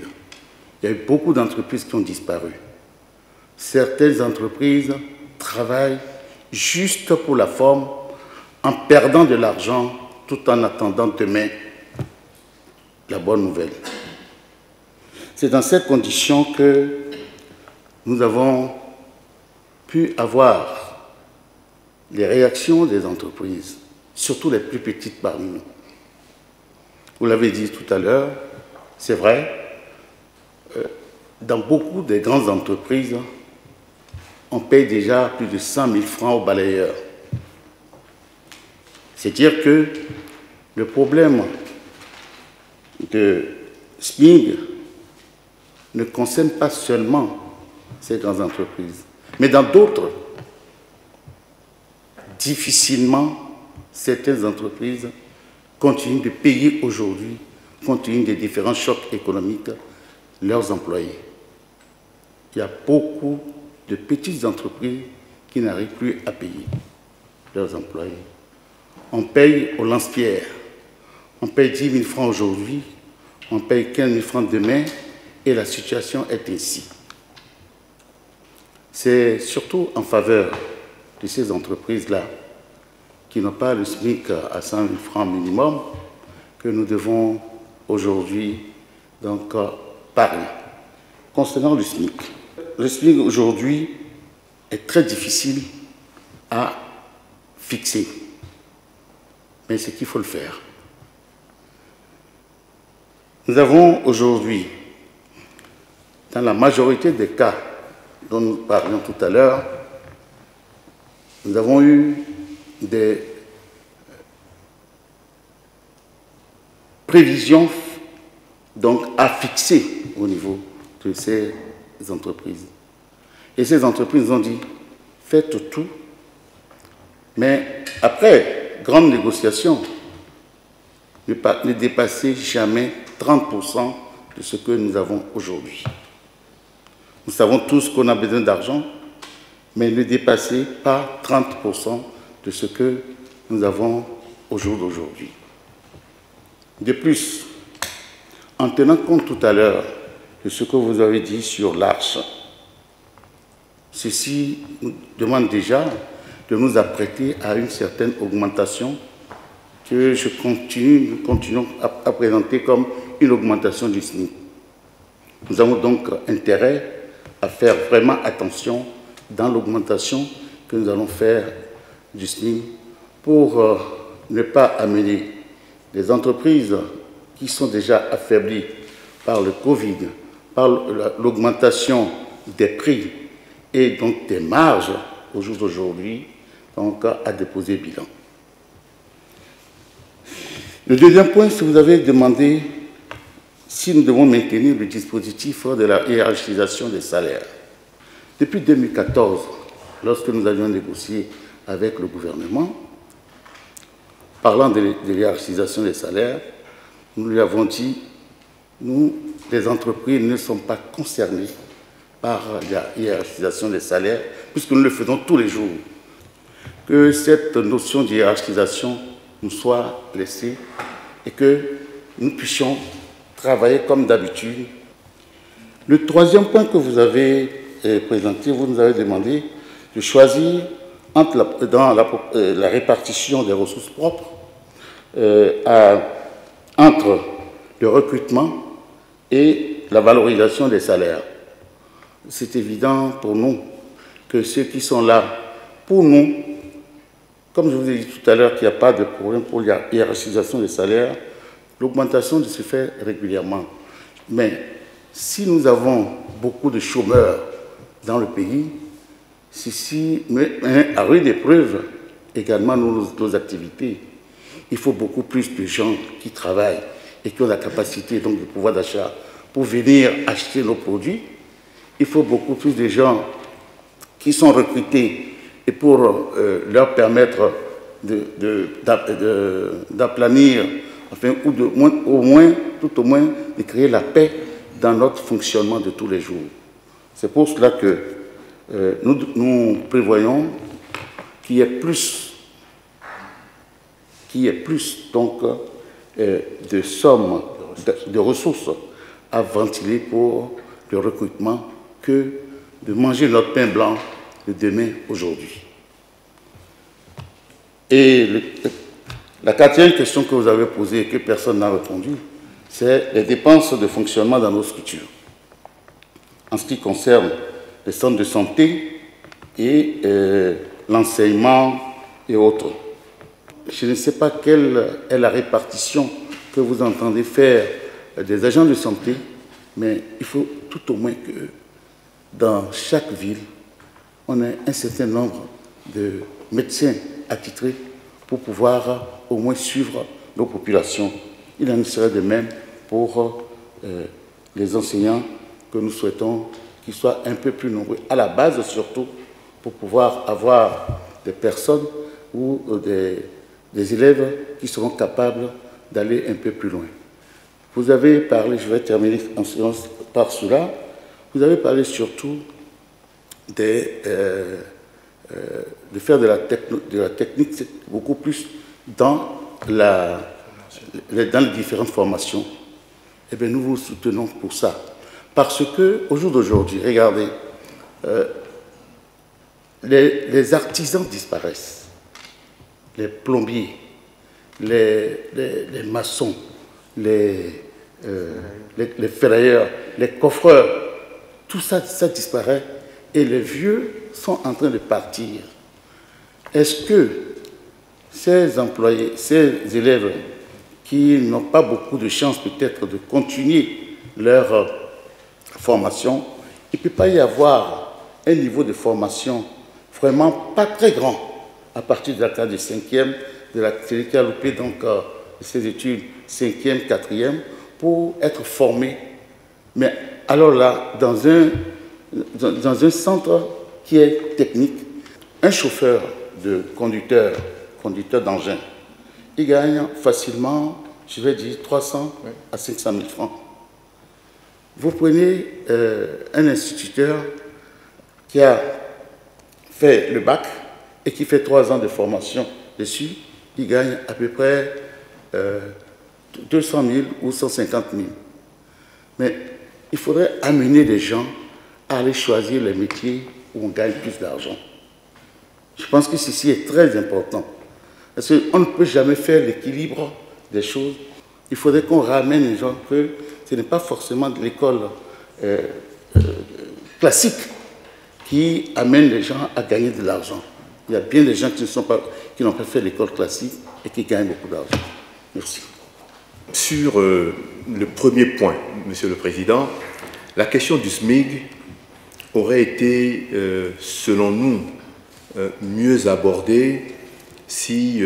Il y a eu beaucoup d'entreprises qui ont disparu. Certaines entreprises travaillent juste pour la forme, en perdant de l'argent, tout en attendant demain la bonne nouvelle. C'est dans cette condition que nous avons pu avoir les réactions des entreprises, surtout les plus petites parmi nous. Vous l'avez dit tout à l'heure, c'est vrai, dans beaucoup des grandes entreprises, on paye déjà plus de 100 000 francs aux balayeurs. C'est-à-dire que le problème de SMIC ne concerne pas seulement ces grandes entreprises, mais dans d'autres, difficilement, certaines entreprises continuent de payer aujourd'hui, compte tenu des différents chocs économiques, leurs employés. Il y a beaucoup de petites entreprises qui n'arrivent plus à payer leurs employés. On paye au lance-pierre. On paye 10 000 francs aujourd'hui, on paye 15 000 francs demain, et la situation est ainsi. C'est surtout en faveur de ces entreprises-là qui n'ont pas le SMIC à 100 000 francs minimum que nous devons aujourd'hui donc parler. Concernant le SMIC aujourd'hui est très difficile à fixer, mais c'est qu'il faut le faire. Nous avons aujourd'hui, dans la majorité des cas dont nous parlions tout à l'heure, nous avons eu des prévisions donc à fixer au niveau de ces entreprises. Et ces entreprises ont dit, faites tout, mais après grande négociation, ne dépassez jamais 30% de ce que nous avons aujourd'hui. Nous savons tous qu'on a besoin d'argent, mais ne dépassez pas 30% de ce que nous avons au jour d'aujourd'hui. De plus, en tenant compte tout à l'heure de ce que vous avez dit sur l'Arche, ceci nous demande déjà de nous apprêter à une certaine augmentation que nous continuons à présenter comme une augmentation du SMIC. Nous avons donc intérêt à faire vraiment attention dans l'augmentation que nous allons faire du SMIC pour ne pas amener les entreprises qui sont déjà affaiblies par le Covid, par l'augmentation des prix et donc des marges au jour d'aujourd'hui, donc à déposer bilan. Le deuxième point, c'est que vous avez demandé si nous devons maintenir le dispositif de la hiérarchisation des salaires. Depuis 2014, lorsque nous avions négocié avec le gouvernement, parlant de hiérarchisation des salaires, nous lui avons dit, nous, les entreprises ne sommes pas concernées par la hiérarchisation des salaires, puisque nous le faisons tous les jours. Que cette notion de hiérarchisation nous soit laissée et que nous puissions travailler comme d'habitude. Le troisième point que vous avez présenté, vous nous avez demandé de choisir dans la répartition des ressources propres entre le recrutement et la valorisation des salaires. C'est évident pour nous que ceux qui sont là, pour nous, comme je vous ai dit tout à l'heure qu'il n'y a pas de problème pour la hiérarchisation des salaires, l'augmentation se fait régulièrement. Mais si nous avons beaucoup de chômeurs dans le pays, ceci met à rude épreuve également nos activités. Il faut beaucoup plus de gens qui travaillent et qui ont la capacité, donc, de pouvoir d'achat pour venir acheter nos produits. Il faut beaucoup plus de gens qui sont recrutés et pour leur permettre d'aplanir, enfin, ou tout au moins de créer la paix dans notre fonctionnement de tous les jours. C'est pour cela que nous prévoyons qu'il y ait plus, donc, de sommes, de ressources à ventiler pour le recrutement que de manger notre pain blanc de demain aujourd'hui. Et la quatrième question que vous avez posée et que personne n'a répondu, c'est les dépenses de fonctionnement dans nos structures. En ce qui concerne les centres de santé et l'enseignement et autres. Je ne sais pas quelle est la répartition que vous entendez faire des agents de santé, mais il faut tout au moins que dans chaque ville, on ait un certain nombre de médecins attitrés pour pouvoir au moins suivre nos populations. Il en serait de même pour les enseignants que nous souhaitons qu'ils soient un peu plus nombreux, à la base surtout, pour pouvoir avoir des personnes ou des élèves qui seront capables d'aller un peu plus loin. Vous avez parlé, je vais terminer en séance par cela, vous avez parlé surtout de faire de la technique beaucoup plus dans les différentes formations. Eh bien, nous vous soutenons pour ça. Parce qu'au jour d'aujourd'hui, regardez, les artisans disparaissent, les plombiers, les maçons, les ferrailleurs, les coffreurs, tout ça, ça disparaît et les vieux sont en train de partir. Est-ce que ces employés, ces élèves qui n'ont pas beaucoup de chance peut-être de continuer leur formation, il ne peut pas y avoir un niveau de formation vraiment pas très grand à partir de la classe de 5e, de la celui qui a loupé donc ses études 5e, 4e, pour être formé. Mais alors là, dans un centre qui est technique, un chauffeur de conducteur d'engin, il gagne facilement, je vais dire, 300 à 500 000 francs. Vous prenez un instituteur qui a fait le bac et qui fait 3 ans de formation dessus, il gagne à peu près 200 000 ou 150 000. Mais il faudrait amener les gens à aller choisir les métiers où on gagne plus d'argent. Je pense que ceci est très important. Parce qu'on ne peut jamais faire l'équilibre des choses. Il faudrait qu'on ramène les gens que ce n'est pas forcément de l'école classique qui amène les gens à gagner de l'argent. Il y a bien des gens qui n'ont pas fait l'école classique et qui gagnent beaucoup d'argent. Merci. Sur le premier point, Monsieur le Président, la question du SMIC aurait été, selon nous, mieux abordée si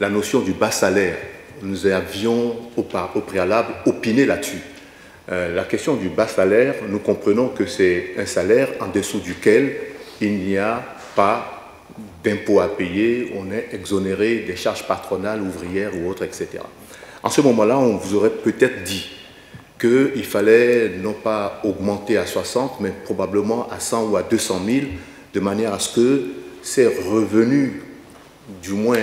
la notion du bas salaire, nous avions au préalable opiné là-dessus. La question du bas salaire, nous comprenons que c'est un salaire en dessous duquel il n'y a pas d'impôts à payer, on est exonéré des charges patronales, ouvrières ou autres, etc. En ce moment-là, on vous aurait peut-être dit qu'il fallait non pas augmenter à 60, mais probablement à 100 ou à 200 000, de manière à ce que ces revenus, du moins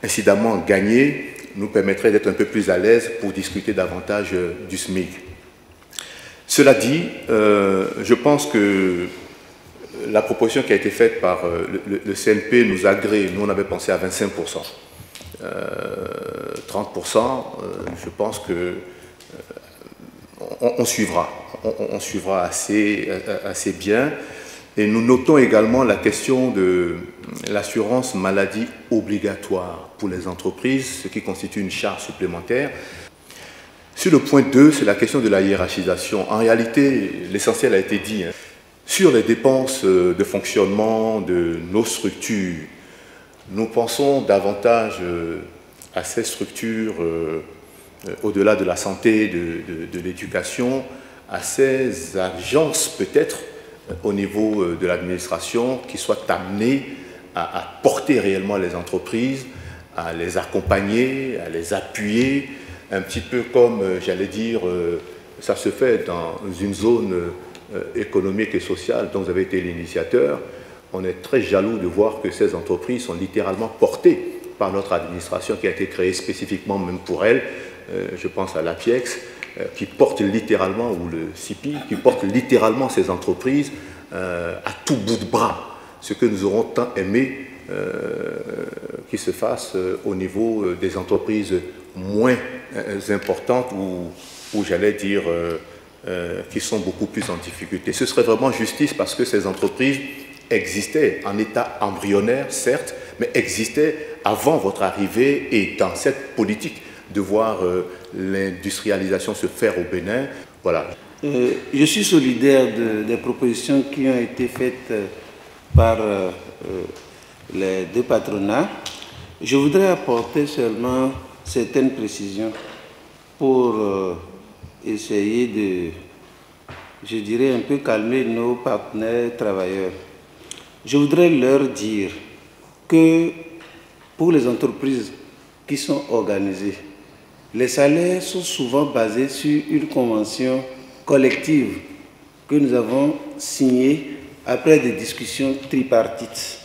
incidemment gagnés, nous permettraient d'être un peu plus à l'aise pour discuter davantage du SMIC. Cela dit, je pense que la proposition qui a été faite par le CNP nous agrée. Nous, on avait pensé à 25%. 30%, je pense que on suivra. On suivra assez bien. Et nous notons également la question de l'assurance maladie obligatoire pour les entreprises, ce qui constitue une charge supplémentaire. Sur le point 2, c'est la question de la hiérarchisation. En réalité, l'essentiel a été dit. Sur les dépenses de fonctionnement de nos structures, nous pensons davantage à ces structures, au-delà de la santé, de l'éducation, à ces agences peut-être au niveau de l'administration qui soient amenées à porter réellement les entreprises, à les accompagner, à les appuyer, un petit peu comme, j'allais dire, ça se fait dans une zone économique et sociale dont vous avez été l'initiateur. On est très jaloux de voir que ces entreprises sont littéralement portées par notre administration qui a été créée spécifiquement même pour elles. Je pense à l'APIEX, qui porte littéralement, ou le CIPI, qui porte littéralement ces entreprises à tout bout de bras. Ce que nous aurons tant aimé qui se fasse au niveau des entreprises moins importantes ou j'allais dire qui sont beaucoup plus en difficulté. Ce serait vraiment justice parce que ces entreprises existaient en état embryonnaire, certes, mais existaient avant votre arrivée et dans cette politique de voir l'industrialisation se faire au Bénin. Voilà. Je suis solidaire des propositions qui ont été faites par les deux patronats. Je voudrais apporter seulement certaines précisions pour essayer de, je dirais, un peu calmer nos partenaires travailleurs. Je voudrais leur dire que pour les entreprises qui sont organisées, les salaires sont souvent basés sur une convention collective que nous avons signée après des discussions tripartites,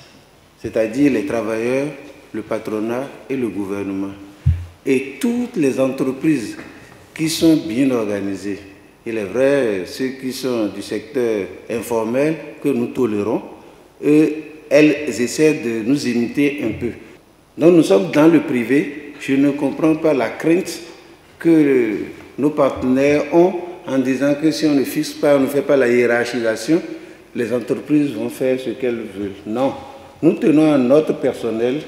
c'est-à-dire les travailleurs, le patronat et le gouvernement. Et toutes les entreprises qui sont bien organisées, il est vrai, ceux qui sont du secteur informel que nous tolérons, elles essaient de nous imiter un peu. Donc nous sommes dans le privé. Je ne comprends pas la crainte que nos partenaires ont en disant que si on ne fixe pas, on ne fait pas la hiérarchisation, les entreprises vont faire ce qu'elles veulent. Non, nous tenons à notre personnel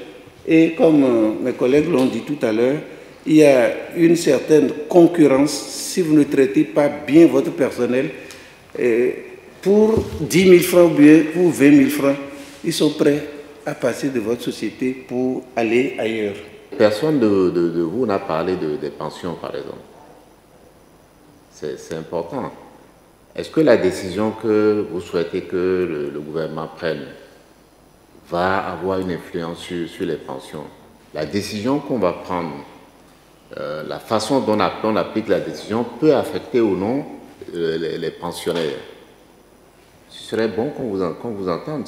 et comme mes collègues l'ont dit tout à l'heure, il y a une certaine concurrence si vous ne traitez pas bien votre personnel. Pour 10 000 francs ou bien pour 20 000 francs, ils sont prêts à passer de votre société pour aller ailleurs. Personne de vous n'a parlé des pensions, par exemple. C'est important. Est-ce que la décision que vous souhaitez que le gouvernement prenne va avoir une influence sur les pensions? La décision qu'on va prendre, la façon dont on applique la décision peut affecter ou non les pensionnaires. Ce serait bon qu'on vous entende.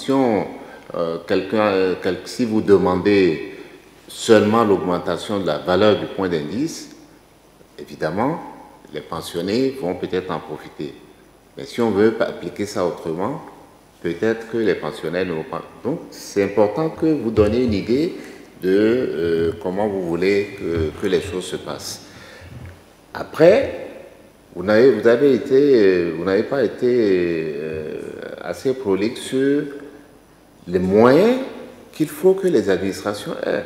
Si vous demandez seulement l'augmentation de la valeur du point d'indice, évidemment, les pensionnés vont peut-être en profiter. Mais si on veut appliquer ça autrement, peut-être que les pensionnaires ne vont pas. Donc, c'est important que vous donniez une idée de comment vous voulez que les choses se passent. Après, vous n'avez pas été assez prolixe sur les moyens qu'il faut que les administrations aient.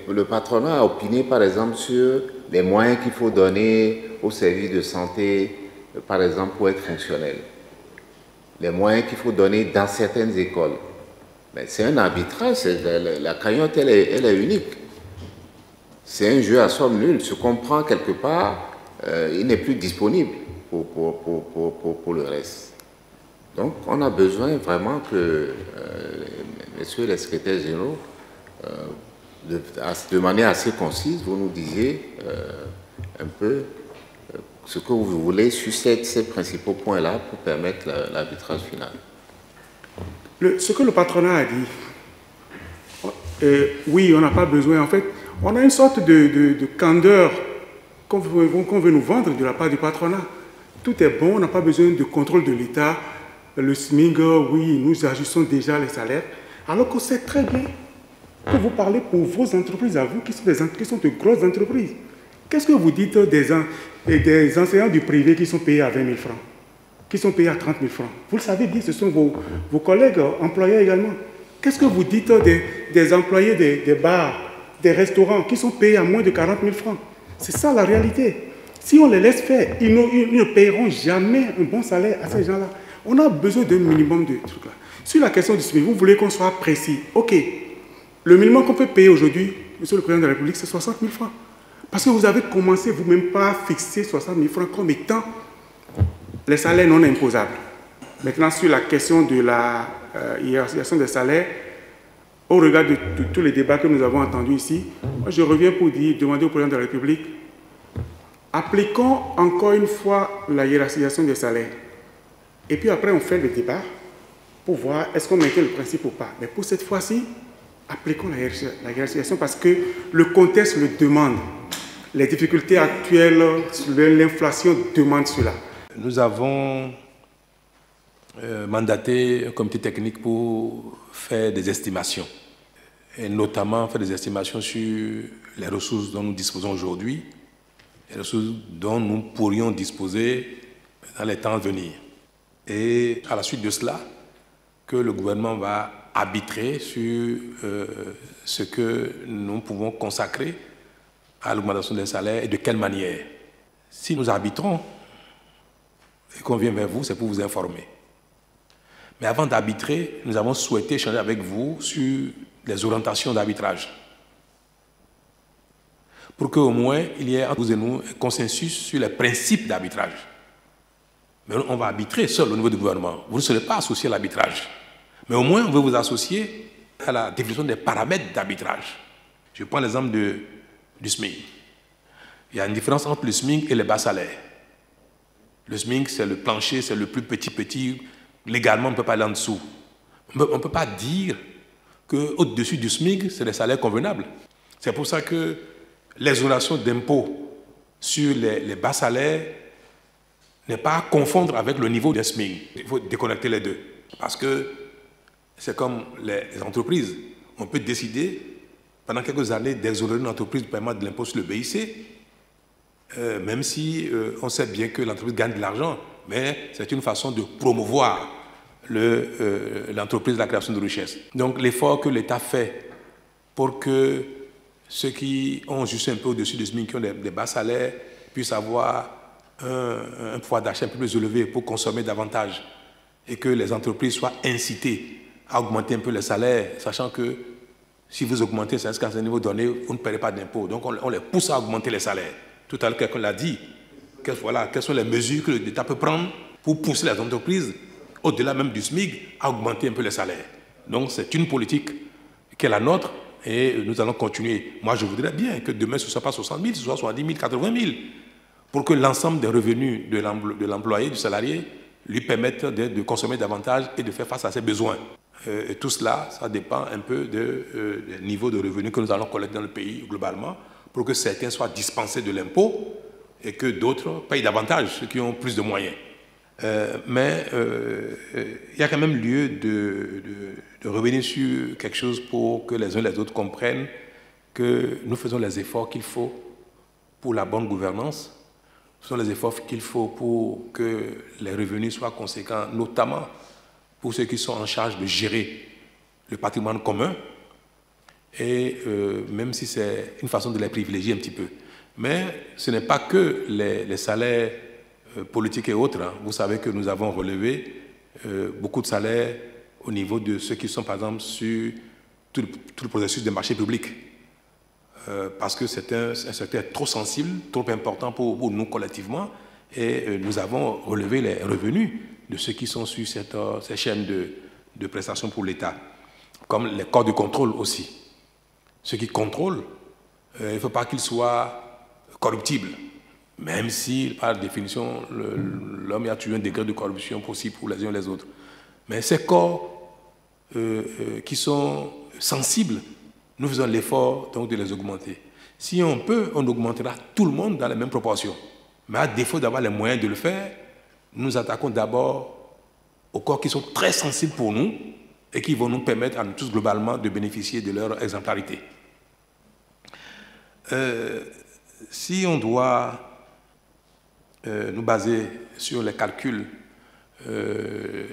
Le patronat a opiné, par exemple, sur les moyens qu'il faut donner aux services de santé, par exemple, pour être fonctionnel. Les moyens qu'il faut donner dans certaines écoles. Mais c'est un arbitrage, la cagnotte, elle est unique. C'est un jeu à somme nulle. Ce qu'on prend quelque part, il n'est plus disponible pour le reste. Donc, on a besoin vraiment que, messieurs les secrétaires généraux, de manière assez concise, vous nous disiez un peu ce que vous voulez sur ces principaux points-là pour permettre l'arbitrage final. Ce que le patronat a dit, oui, on n'a pas besoin. En fait, on a une sorte de candeur qu'on veut nous vendre de la part du patronat. Tout est bon, on n'a pas besoin de contrôle de l'État. Le SMIC, oui, nous ajustons déjà les salaires. Alors qu'on sait très bien que vous parlez pour vos entreprises à vous, qui sont de grosses entreprises. Qu'est-ce que vous dites des enseignants du privé qui sont payés à 20 000 francs, qui sont payés à 30 000 francs? Vous le savez bien, ce sont vos collègues employés également. Qu'est-ce que vous dites des employés des bars, des restaurants, qui sont payés à moins de 40 000 francs? C'est ça la réalité. Si on les laisse faire, ils ne payeront jamais un bon salaire à ces gens-là. On a besoin d'un minimum de trucs là. Sur la question du SMIC, vous voulez qu'on soit précis. OK. Le minimum qu'on peut payer aujourd'hui, Monsieur le Président de la République, c'est 60 000 francs. Parce que vous avez commencé vous-même par fixer 60 000 francs comme étant les salaires non imposables. Maintenant, sur la question de la hiérarchisation des salaires, au regard de tous les débats que nous avons entendus ici, moi je reviens pour demander au Président de la République, appliquons encore une fois la hiérarchisation des salaires. Et puis après, on fait le débat pour voir est-ce qu'on maintient le principe ou pas. Mais pour cette fois-ci, appliquons la hiérarchisation parce que le contexte le demande. Les difficultés actuelles, l'inflation demande cela. Nous avons mandaté un comité technique pour faire des estimations, et notamment faire des estimations sur les ressources dont nous disposons aujourd'hui, les ressources dont nous pourrions disposer dans les temps à venir. Et à la suite de cela, que le gouvernement va arbitrer sur ce que nous pouvons consacrer à l'augmentation des salaires et de quelle manière. Si nous arbitrons et qu'on vient vers vous, c'est pour vous informer. Mais avant d'arbitrer, nous avons souhaité échanger avec vous sur les orientations d'arbitrage. Pour qu'au moins il y ait entre vous et nous un consensus sur les principes d'arbitrage. Mais on va arbitrer seul au niveau du gouvernement. Vous ne serez pas associé à l'arbitrage. Mais au moins, on veut vous associer à la définition des paramètres d'arbitrage. Je prends l'exemple du SMIC. Il y a une différence entre le SMIC et les bas salaires. Le SMIC, c'est le plancher, c'est le plus petit. Légalement, on ne peut pas aller en dessous. On ne peut pas dire qu'au-dessus du SMIC, c'est des salaires convenables. C'est pour ça que l'exonération d'impôts sur les bas salaires n'est pas à confondre avec le niveau d'un SMIC. Il faut déconnecter les deux. Parce que c'est comme les entreprises. on peut décider pendant quelques années d'exonérer une entreprise du paiement de l'impôt sur le BIC, même si on sait bien que l'entreprise gagne de l'argent, mais c'est une façon de promouvoir l'entreprise de la création de richesse. Donc l'effort que l'État fait pour que ceux qui ont juste un peu au-dessus du SMIC, qui ont des bas salaires, puissent avoir un pouvoir d'achat un peu plus élevé pour consommer davantage et que les entreprises soient incitées à augmenter un peu les salaires, sachant que si vous augmentez, c'est qu'à ce niveau donné, vous ne paierez pas d'impôts. Donc on les pousse à augmenter les salaires. Tout à l'heure, quelqu'un l'a dit. Quelles sont les mesures que l'État peut prendre pour pousser les entreprises, au-delà même du SMIC, à augmenter un peu les salaires. Donc c'est une politique qui est la nôtre et nous allons continuer. Moi, je voudrais bien que demain, ce ne soit pas 60 000, ce soit 70 000, 80 000, pour que l'ensemble des revenus de l'employé, du salarié, lui permettent de consommer davantage et de faire face à ses besoins. Et tout cela, ça dépend un peu du niveau de revenus que nous allons collecter dans le pays globalement, pour que certains soient dispensés de l'impôt et que d'autres payent davantage, ceux qui ont plus de moyens. Mais il y a quand même lieu de revenir sur quelque chose pour que les uns et les autres comprennent que nous faisons les efforts qu'il faut pour la bonne gouvernance. Ce sont les efforts qu'il faut pour que les revenus soient conséquents, notamment pour ceux qui sont en charge de gérer le patrimoine commun, et même si c'est une façon de les privilégier un petit peu. Mais ce n'est pas que les salaires politiques et autres. Hein. Vous savez que nous avons relevé beaucoup de salaires au niveau de ceux qui sont, par exemple, sur tout le processus des marchés publics. Parce que c'est un secteur trop sensible, trop important pour nous collectivement, et nous avons relevé les revenus de ceux qui sont sur ces chaînes de prestations pour l'État, comme les corps de contrôle aussi. Ceux qui contrôlent, il ne faut pas qu'ils soient corruptibles, même si, par définition, l'homme a toujours un degré de corruption possible pour les uns et les autres. Mais ces corps qui sont sensibles, nous faisons l'effort donc de les augmenter. Si on peut, on augmentera tout le monde dans les mêmes proportions. Mais à défaut d'avoir les moyens de le faire, nous nous attaquons d'abord aux corps qui sont très sensibles pour nous et qui vont nous permettre à nous tous globalement de bénéficier de leur exemplarité. Si on doit nous baser sur les calculs,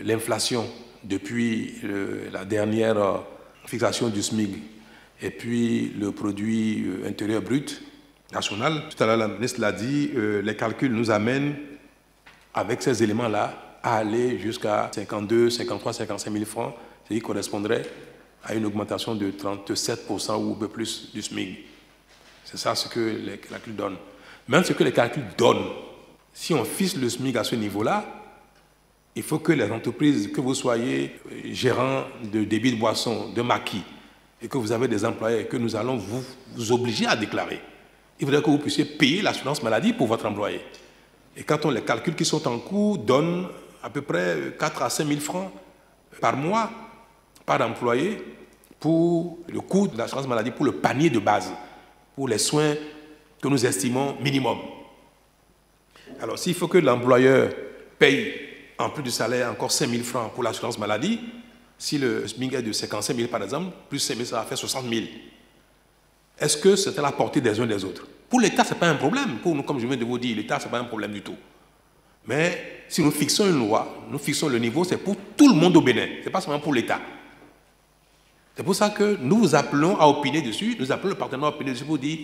l'inflation depuis la dernière fixation du SMIC et puis le produit intérieur brut national, tout à l'heure la ministre l'a dit, les calculs nous amènent avec ces éléments-là à aller jusqu'à 52, 53, 55 000 francs, ce qui correspondrait à une augmentation de 37% ou un peu plus du SMIC. C'est ça ce que les calculs donnent. Même ce que les calculs donnent, si on fixe le SMIC à ce niveau-là, il faut que les entreprises, que vous soyez gérant de débit de boisson, de maquis, et que vous avez des employés et que nous allons vous obliger à déclarer, il faudrait que vous puissiez payer l'assurance maladie pour votre employé. Et quand on les calculs qui sont en cours donnent à peu près 4 à 5 000 francs par mois, par employé, pour le coût de l'assurance maladie, pour le panier de base, pour les soins que nous estimons minimum. Alors, s'il faut que l'employeur paye, en plus du salaire, encore 5 000 francs pour l'assurance maladie, si le SMIC est de 55 000 par exemple, plus 5 000, ça va faire 60 000. Est-ce que c'est à la portée des uns des autres? Pour l'État, ce n'est pas un problème. Pour nous, comme je viens de vous dire, l'État, ce n'est pas un problème du tout. Mais si nous fixons une loi, nous fixons le niveau, c'est pour tout le monde au Bénin. Ce n'est pas seulement pour l'État. C'est pour ça que nous vous appelons à opiner dessus, nous appelons le partenaire à opiner dessus pour dire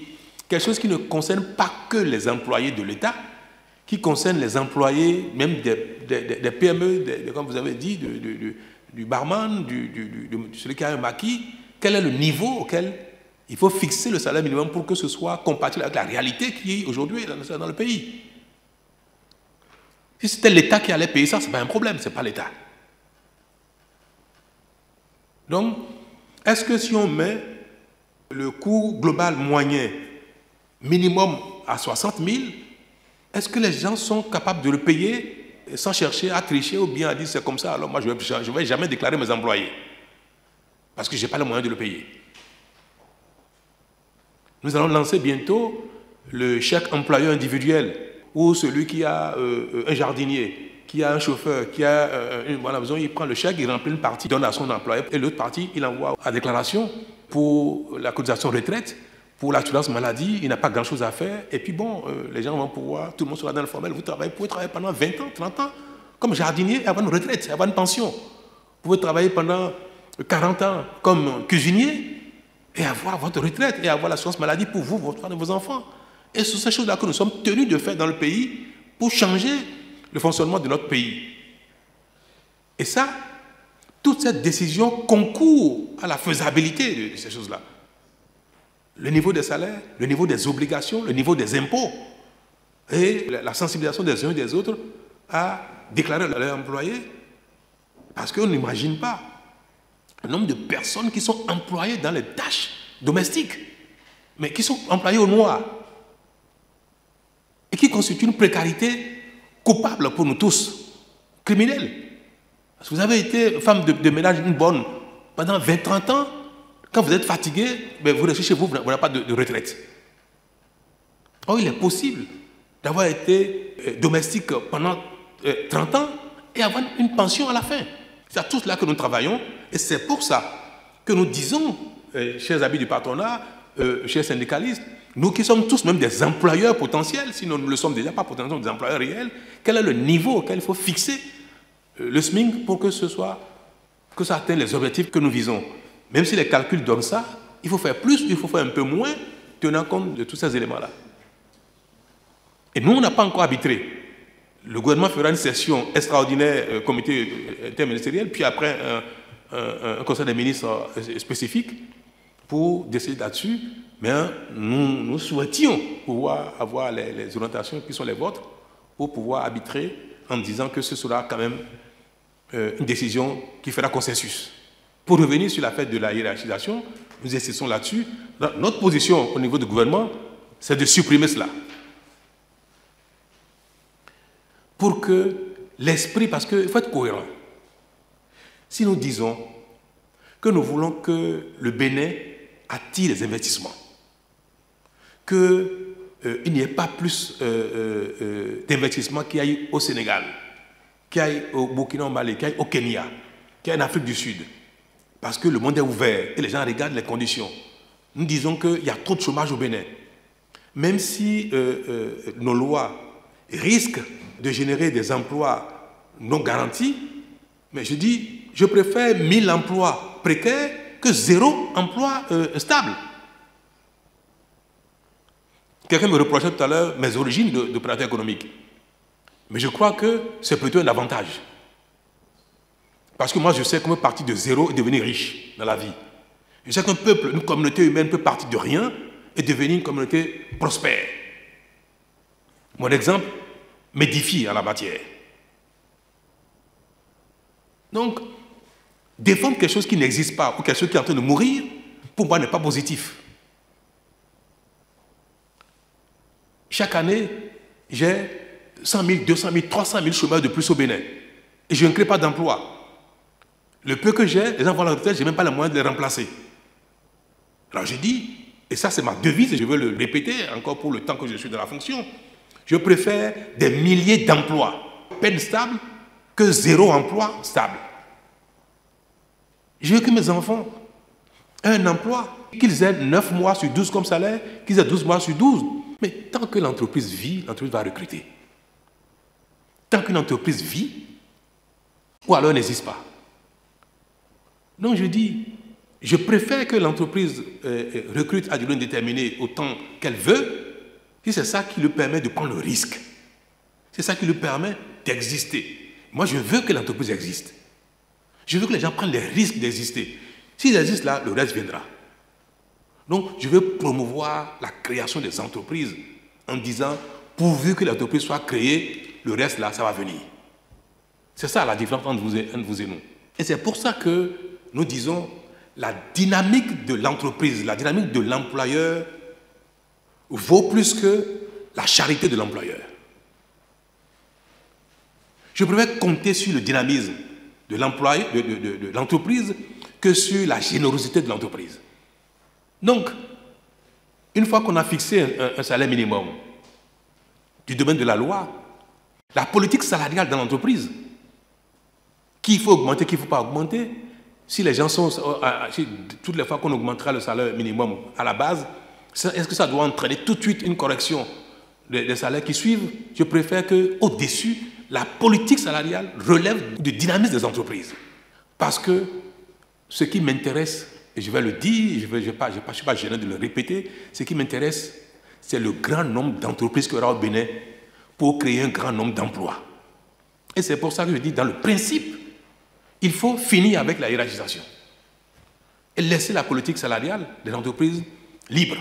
quelque chose qui ne concerne pas que les employés de l'État, qui concerne les employés, même des PME, comme vous avez dit, du barman, de celui qui a un maquis. Quel est le niveau auquel il faut fixer le salaire minimum pour que ce soit compatible avec la réalité qui est aujourd'hui dans le pays? Si c'était l'État qui allait payer ça, ce n'est pas un problème, ce n'est pas l'État. Donc, est-ce que si on met le coût global moyen minimum à 60 000, est-ce que les gens sont capables de le payer sans chercher à tricher ou bien à dire c'est comme ça, alors moi je ne vais jamais déclarer mes employés parce que je n'ai pas les moyens de le payer. Nous allons lancer bientôt le chèque employeur individuel où celui qui a un jardinier qui a un chauffeur, qui a une bonne maison, il prend le chèque, il remplit une partie, donne à son employeur, et l'autre partie, il envoie à déclaration pour la cotisation retraite, pour l'assurance maladie, il n'a pas grand-chose à faire. Et puis bon, les gens vont pouvoir, tout le monde sera dans le formel, vous pouvez travailler pendant 20 ans, 30 ans, comme jardinier, et avoir une retraite, avoir une pension. Vous pouvez travailler pendant 40 ans comme cuisinier, et avoir votre retraite, et avoir l'assurance maladie pour vous, votre femme et vos enfants. Et ce sont ces choses-là que nous sommes tenus de faire dans le pays pour changer le fonctionnement de notre pays. Et ça, toute cette décision concourt à la faisabilité de ces choses-là. Le niveau des salaires, le niveau des obligations, le niveau des impôts et la sensibilisation des uns et des autres à déclarer leurs employés, parce qu'on n'imagine pas le nombre de personnes qui sont employées dans les tâches domestiques, mais qui sont employées au noir et qui constituent une précarité coupable pour nous tous, criminelle. Parce que vous avez été femme de ménage une bonne pendant 20-30 ans, quand vous êtes fatigué, ben vous restez chez vous, vous n'avez pas de retraite. Or, il est possible d'avoir été domestique pendant 30 ans et avoir une pension à la fin. C'est à tout cela que nous travaillons et c'est pour ça que nous disons, chers amis du patronat, chers syndicalistes, nous qui sommes tous même des employeurs potentiels, sinon nous ne le sommes déjà pas potentiellement des employeurs réels, quel est le niveau auquel il faut fixer le SMIC pour que ça atteigne les objectifs que nous visons. Même si les calculs donnent ça, il faut faire plus, il faut faire un peu moins, tenant compte de tous ces éléments-là. Et nous, on n'a pas encore arbitré. Le gouvernement fera une session extraordinaire, comité interministériel, puis après un conseil des ministres spécifique pour décider là-dessus. Mais nous souhaitions pouvoir avoir les orientations qui sont les vôtres pour pouvoir arbitrer en disant que ce sera quand même une décision qui fera consensus. Pour revenir sur la fête de la hiérarchisation, nous insistons là-dessus. Notre position au niveau du gouvernement, c'est de supprimer cela. Pour que l'esprit, parce qu'il faut être cohérent. Si nous disons que nous voulons que le Bénin attire les investissements, qu'il n'y ait pas plus d'investissements qui aillent au Sénégal, qui aillent au Burkina, au Mali, qui aillent au Kenya, qui aillent en Afrique du Sud, parce que le monde est ouvert et les gens regardent les conditions. Nous disons qu'il y a trop de chômage au Bénin. Même si nos lois risquent de générer des emplois non garantis, mais je dis, je préfère 1000 emplois précaires que 0 emploi stable. Quelqu'un me reprochait tout à l'heure mes origines d'opérateur économique. Mais je crois que c'est plutôt un avantage. Parce que moi, je sais qu'on peut partir de zéro et devenir riche dans la vie. Je sais qu'un peuple, une communauté humaine peut partir de rien et devenir une communauté prospère. Mon exemple m'édifie en la matière. Donc, défendre quelque chose qui n'existe pas ou quelque chose qui est en train de mourir, pour moi, n'est pas positif. Chaque année, j'ai 100 000, 200 000, 300 000 chômeurs de plus au Bénin. Et je ne crée pas d'emploi. Le peu que j'ai, les gens vont à la retraite, je n'ai même pas les moyens de les remplacer. Alors je dis, et ça c'est ma devise, et je veux le répéter encore pour le temps que je suis dans la fonction, je préfère des milliers d'emplois, peine stable, que 0 emploi stable. Je veux que mes enfants aient un emploi, qu'ils aient 9 mois sur 12 comme salaire, qu'ils aient 12 mois sur 12. Mais tant que l'entreprise vit, l'entreprise va recruter. Tant qu'une entreprise vit, ou alors n'existe pas. Donc je dis, je préfère que l'entreprise recrute à durée indéterminée autant qu'elle veut, si c'est ça qui lui permet de prendre le risque. C'est ça qui lui permet d'exister. Moi, je veux que l'entreprise existe. Je veux que les gens prennent les risques d'exister. S'ils existent là, le reste viendra. Donc, je veux promouvoir la création des entreprises en disant, pourvu que l'entreprise soit créée, le reste là, ça va venir. C'est ça la différence entre vous et nous. Et c'est pour ça que nous disons, la dynamique de l'entreprise, la dynamique de l'employeur vaut plus que la charité de l'employeur. Je préfère compter sur le dynamisme de l'entreprise que sur la générosité de l'entreprise. Donc, une fois qu'on a fixé un salaire minimum du domaine de la loi, La politique salariale dans l'entreprise, qu'il faut augmenter, qu'il ne faut pas augmenter. Si les gens sont, toutes les fois qu'on augmentera le salaire minimum à la base, est-ce que ça doit entraîner tout de suite une correction des salaires qui suivent? Je préfère qu'au-dessus, la politique salariale relève du dynamisme des entreprises. Parce que ce qui m'intéresse, et je vais le dire, je ne suis pas gêné de le répéter, ce qui m'intéresse, c'est le grand nombre d'entreprises qu'il y aura au Bénin pour créer un grand nombre d'emplois. Et c'est pour ça que je dis, dans le principe, il faut finir avec la hiérarchisation et laisser la politique salariale des entreprises libre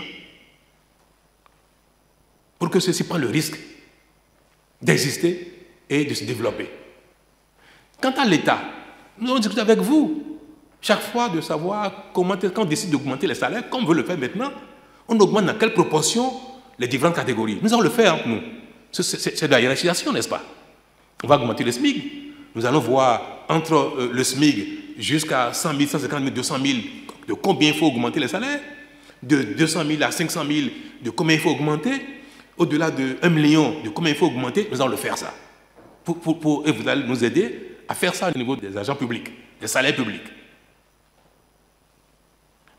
pour que ceux-ci prennent le risque d'exister et de se développer. Quant à l'État, nous allons discuter avec vous chaque fois de savoir comment, quand on décide d'augmenter les salaires, comme on veut le faire maintenant, on augmente dans quelle proportion les différentes catégories. Nous allons le faire, nous. C'est de la hiérarchisation, n'est-ce pas? On va augmenter le SMIC. Nous allons voir entre le SMIC jusqu'à 100 000, 150 000, 200 000, de combien il faut augmenter les salaires, de 200 000 à 500 000, de combien il faut augmenter, au-delà de 1 million, de combien il faut augmenter, nous allons le faire ça. Et vous allez nous aider à faire ça au niveau des agents publics, des salaires publics.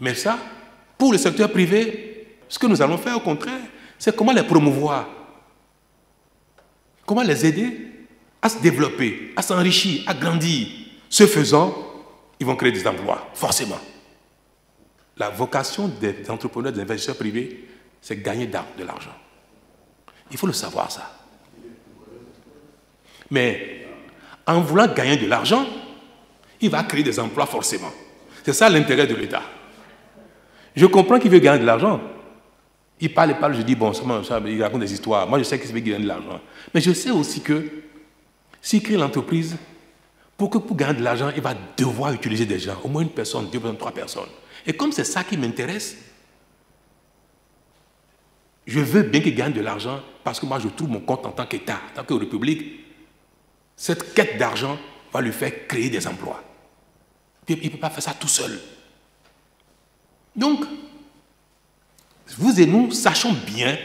Mais ça, pour le secteur privé, ce que nous allons faire au contraire, c'est comment les promouvoir, comment les aider à se développer, à s'enrichir, à grandir. Ce faisant, ils vont créer des emplois, forcément. La vocation des entrepreneurs, des investisseurs privés, c'est gagner de l'argent. Il faut le savoir, ça. Mais en voulant gagner de l'argent, il va créer des emplois forcément. C'est ça l'intérêt de l'État. Je comprends qu'il veut gagner de l'argent. Il parle, je dis, bon, il raconte des histoires. Moi, je sais qu'il veut gagner de l'argent. Mais je sais aussi que s'il crée l'entreprise, pour gagner de l'argent, il va devoir utiliser des gens, au moins une personne, 2 personnes, 3 personnes. Et comme c'est ça qui m'intéresse, je veux bien qu'il gagne de l'argent parce que moi, je trouve mon compte en tant qu'État, en tant que République. Cette quête d'argent va lui faire créer des emplois. Il ne peut pas faire ça tout seul. Donc, vous et nous sachons bien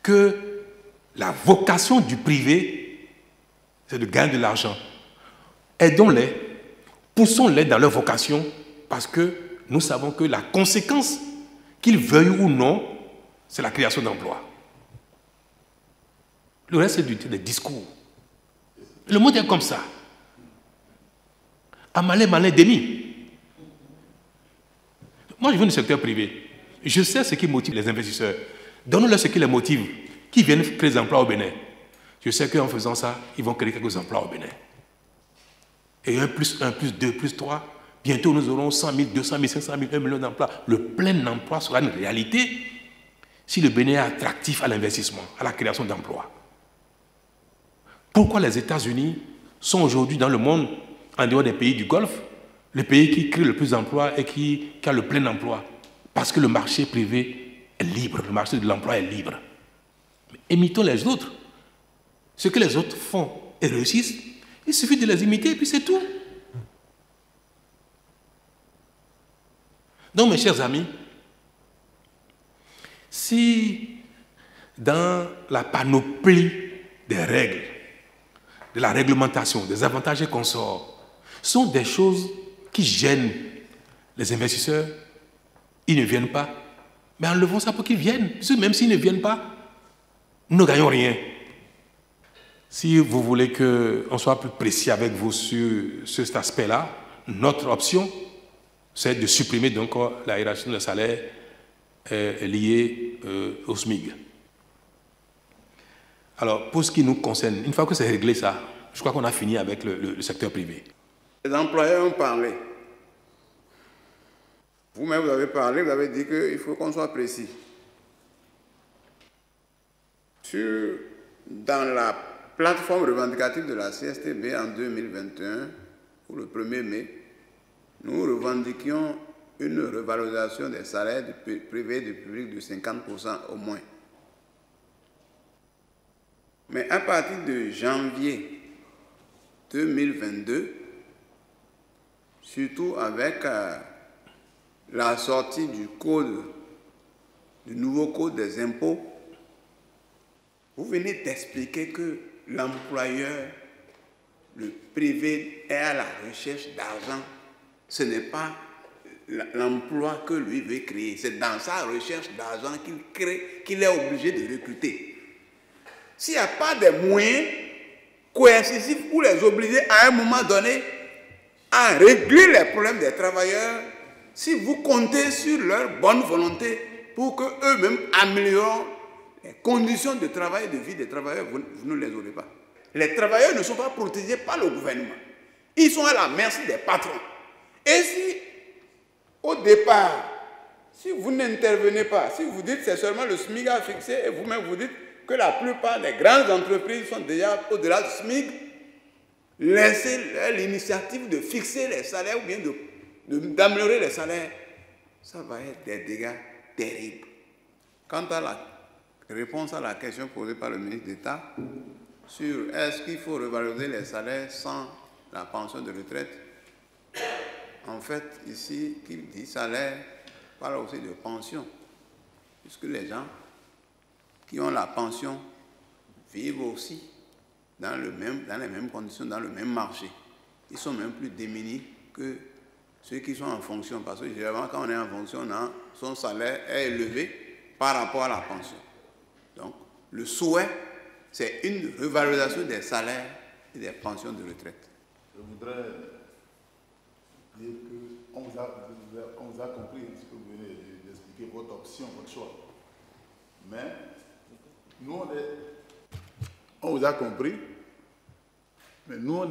que la vocation du privé, c'est de gagner de l'argent. Aidons-les, poussons-les dans leur vocation, parce que nous savons que la conséquence, qu'ils veuillent ou non, c'est la création d'emplois. Le reste, c'est des discours. Le monde est comme ça. Amalé, malin, demi. Moi, je viens du secteur privé. Je sais ce qui motive les investisseurs. Donnons-leur ce qui les motive, qui viennent créer des emplois au Bénin. Je sais qu'en faisant ça, ils vont créer quelques emplois au Bénin. Et 1 plus 1 plus 2 plus 3, bientôt nous aurons 100 000, 200 000, 500 000, 1 million d'emplois. Le plein emploi sera une réalité si le Bénin est attractif à l'investissement, à la création d'emplois. Pourquoi les États-Unis sont aujourd'hui dans le monde, en dehors des pays du Golfe, le pays qui crée le plus d'emplois et qui a le plein emploi? Parce que le marché privé est libre, le marché de l'emploi est libre. Mais imitons les autres. Ce que les autres font et réussissent, il suffit de les imiter et puis c'est tout. Donc mes chers amis, si dans la panoplie des règles, de la réglementation, des avantages et consorts, sont des choses qui gênent les investisseurs, ils ne viennent pas. Mais enlevons ça pour qu'ils viennent. Parce que même s'ils ne viennent pas, nous ne gagnons rien. Si vous voulez qu'on soit plus précis avec vous sur cet aspect-là, notre option, c'est de supprimer donc la hiérarchie de salaire liée au SMIC. Alors, pour ce qui nous concerne, une fois que c'est réglé ça, je crois qu'on a fini avec le secteur privé. Les employeurs ont parlé. Vous-même, vous avez parlé, vous avez dit qu'il faut qu'on soit précis. Dans la plateforme revendicative de la CSTB en 2021, pour le 1er mai, nous revendiquions une revalorisation des salaires du privé et du public de 50% au moins. Mais à partir de janvier 2022, surtout avec la sortie du nouveau code des impôts, vous venez d'expliquer que l'employeur, le privé est à la recherche d'argent. Ce n'est pas l'emploi que lui veut créer. C'est dans sa recherche d'argent qu'il est obligé de recruter. S'il n'y a pas de moyens coercitifs pour les obliger à un moment donné à régler les problèmes des travailleurs, si vous comptez sur leur bonne volonté pour qu'eux-mêmes améliorent les conditions de travail et de vie des travailleurs, vous ne les aurez pas. Les travailleurs ne sont pas protégés par le gouvernement. Ils sont à la merci des patrons. Et si, au départ, si vous n'intervenez pas, si vous dites que c'est seulement le SMIC à fixer, et vous-même vous dites que la plupart des grandes entreprises sont déjà au-delà du SMIC, laissez l'initiative de fixer les salaires ou bien d'améliorer les salaires, ça va être des dégâts terribles. Quant à la réponse à la question posée par le ministre d'État sur est-ce qu'il faut revaloriser les salaires sans la pension de retraite, en fait, ici, qui dit salaire parle aussi de pension, puisque les gens qui ont la pension vivent aussi dans les mêmes conditions, dans le même marché. Ils sont même plus démunis que ceux qui sont en fonction, parce que généralement, quand on est en fonction, son salaire est élevé par rapport à la pension. Donc, le souhait, c'est une revalorisation des salaires et des pensions de retraite. Je voudrais dire qu'on vous a compris ce que vous venez d'expliquer, votre option, votre choix. Mais nous, on vous a compris, mais nous,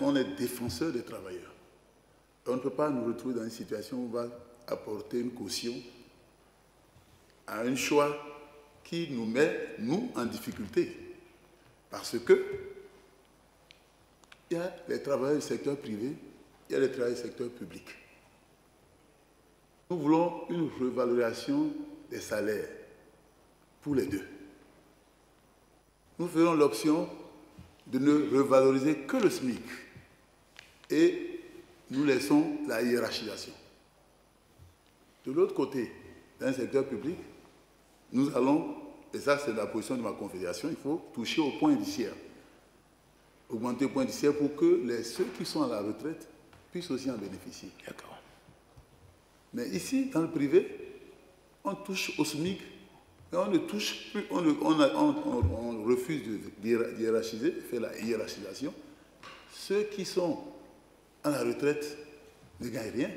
on est défenseurs des travailleurs. On ne peut pas nous retrouver dans une situation où on va apporter une caution à un choix qui nous met, nous, en difficulté. Parce que il y a les travailleurs du secteur privé, il y a les travailleurs du secteur public. Nous voulons une revalorisation des salaires pour les deux. Nous ferons l'option de ne revaloriser que le SMIC et nous laissons la hiérarchisation. De l'autre côté, dans le secteur public, nous allons, et ça c'est la position de ma confédération, il faut toucher au point indiciaire. Augmenter le point indiciaire pour que ceux qui sont à la retraite puissent aussi en bénéficier. D'accord. Mais ici, dans le privé, on touche au SMIC, mais on ne touche plus, on refuse de hiérarchiser, faire la hiérarchisation. Ceux qui sont à la retraite ne gagnent rien.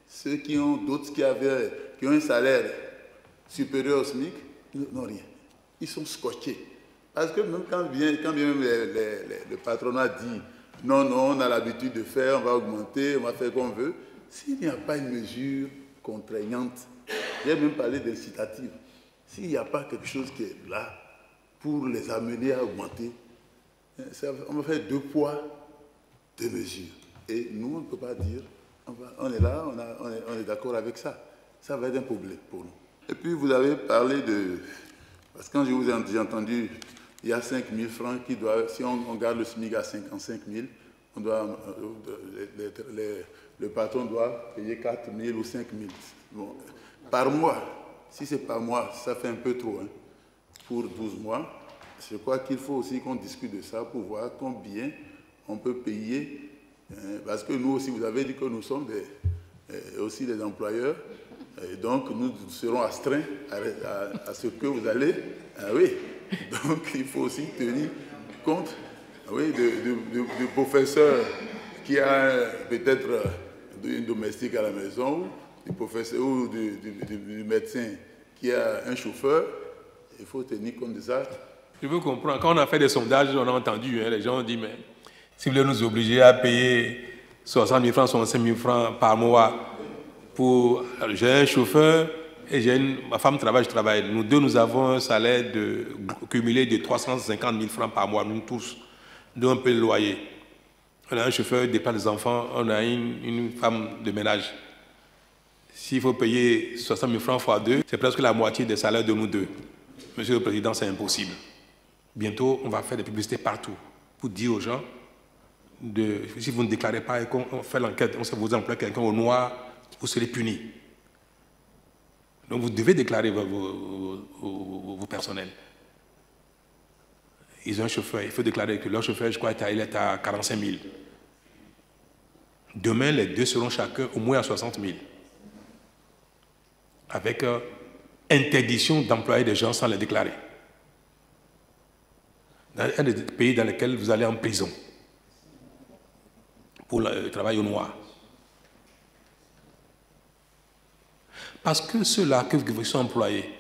Ceux qui ont d'autres qui ont un salaire supérieur au SMIC n'ont rien. Ils sont scotchés. Parce que même quand bien même le patronat dit non, on a l'habitude de faire, on va augmenter, on va faire comme on veut, s'il n'y a pas une mesure contraignante, j'ai même parlé d'incitative, s'il n'y a pas quelque chose qui est là pour les amener à augmenter, on va faire 2 poids, 2 mesures. Et nous, on ne peut pas dire, on est là, on est d'accord avec ça. Ça va être un problème pour nous. Et puis vous avez parlé de... Parce que quand je vous ai entendu, il y a 5 000 francs qui doivent... Si on garde le SMIC à 55 000, le patron doit payer 4 000 ou 5 000. Bon, par mois. Si c'est par mois, ça fait un peu trop. Hein, pour 12 mois, je crois qu'il faut aussi qu'on discute de ça pour voir combien on peut payer. Parce que nous aussi, vous avez dit que nous sommes aussi des employeurs. Et donc, nous serons astreints à ce que vous allez... oui, donc il faut aussi tenir compte du professeur qui a peut-être une domestique à la maison, du professeur ou du médecin qui a un chauffeur. Il faut tenir compte de ça. Je veux comprendre. Quand on a fait des sondages, on a entendu, les gens ont dit, mais si vous voulez nous obliger à payer 60 000 francs, 65 000 francs par mois, j'ai un chauffeur et ma femme travaille, je travaille. Nous deux, nous avons un salaire cumulé de 350 000 francs par mois, nous tous. Donc on paye le loyer. On a un chauffeur, des pas des enfants, on a une femme de ménage. S'il faut payer 60 000 francs fois 2, c'est presque la moitié des salaires de nous deux. Monsieur le Président, c'est impossible. Bientôt, on va faire des publicités partout pour dire aux gens, si vous ne déclarez pas et qu'on fait l'enquête, on sait vous emploie quelqu'un au noir, vous serez puni. Donc vous devez déclarer vos personnels. ils ont un chauffeur, il faut déclarer que leur chauffeur, je crois, il est à 45 000. Demain, les deux seront chacun au moins à 60 000. Avec interdiction d'employer des gens sans les déclarer. Dans un des pays dans lesquels vous allez en prison pour le travail au noir. Parce que ceux-là qui sont employés,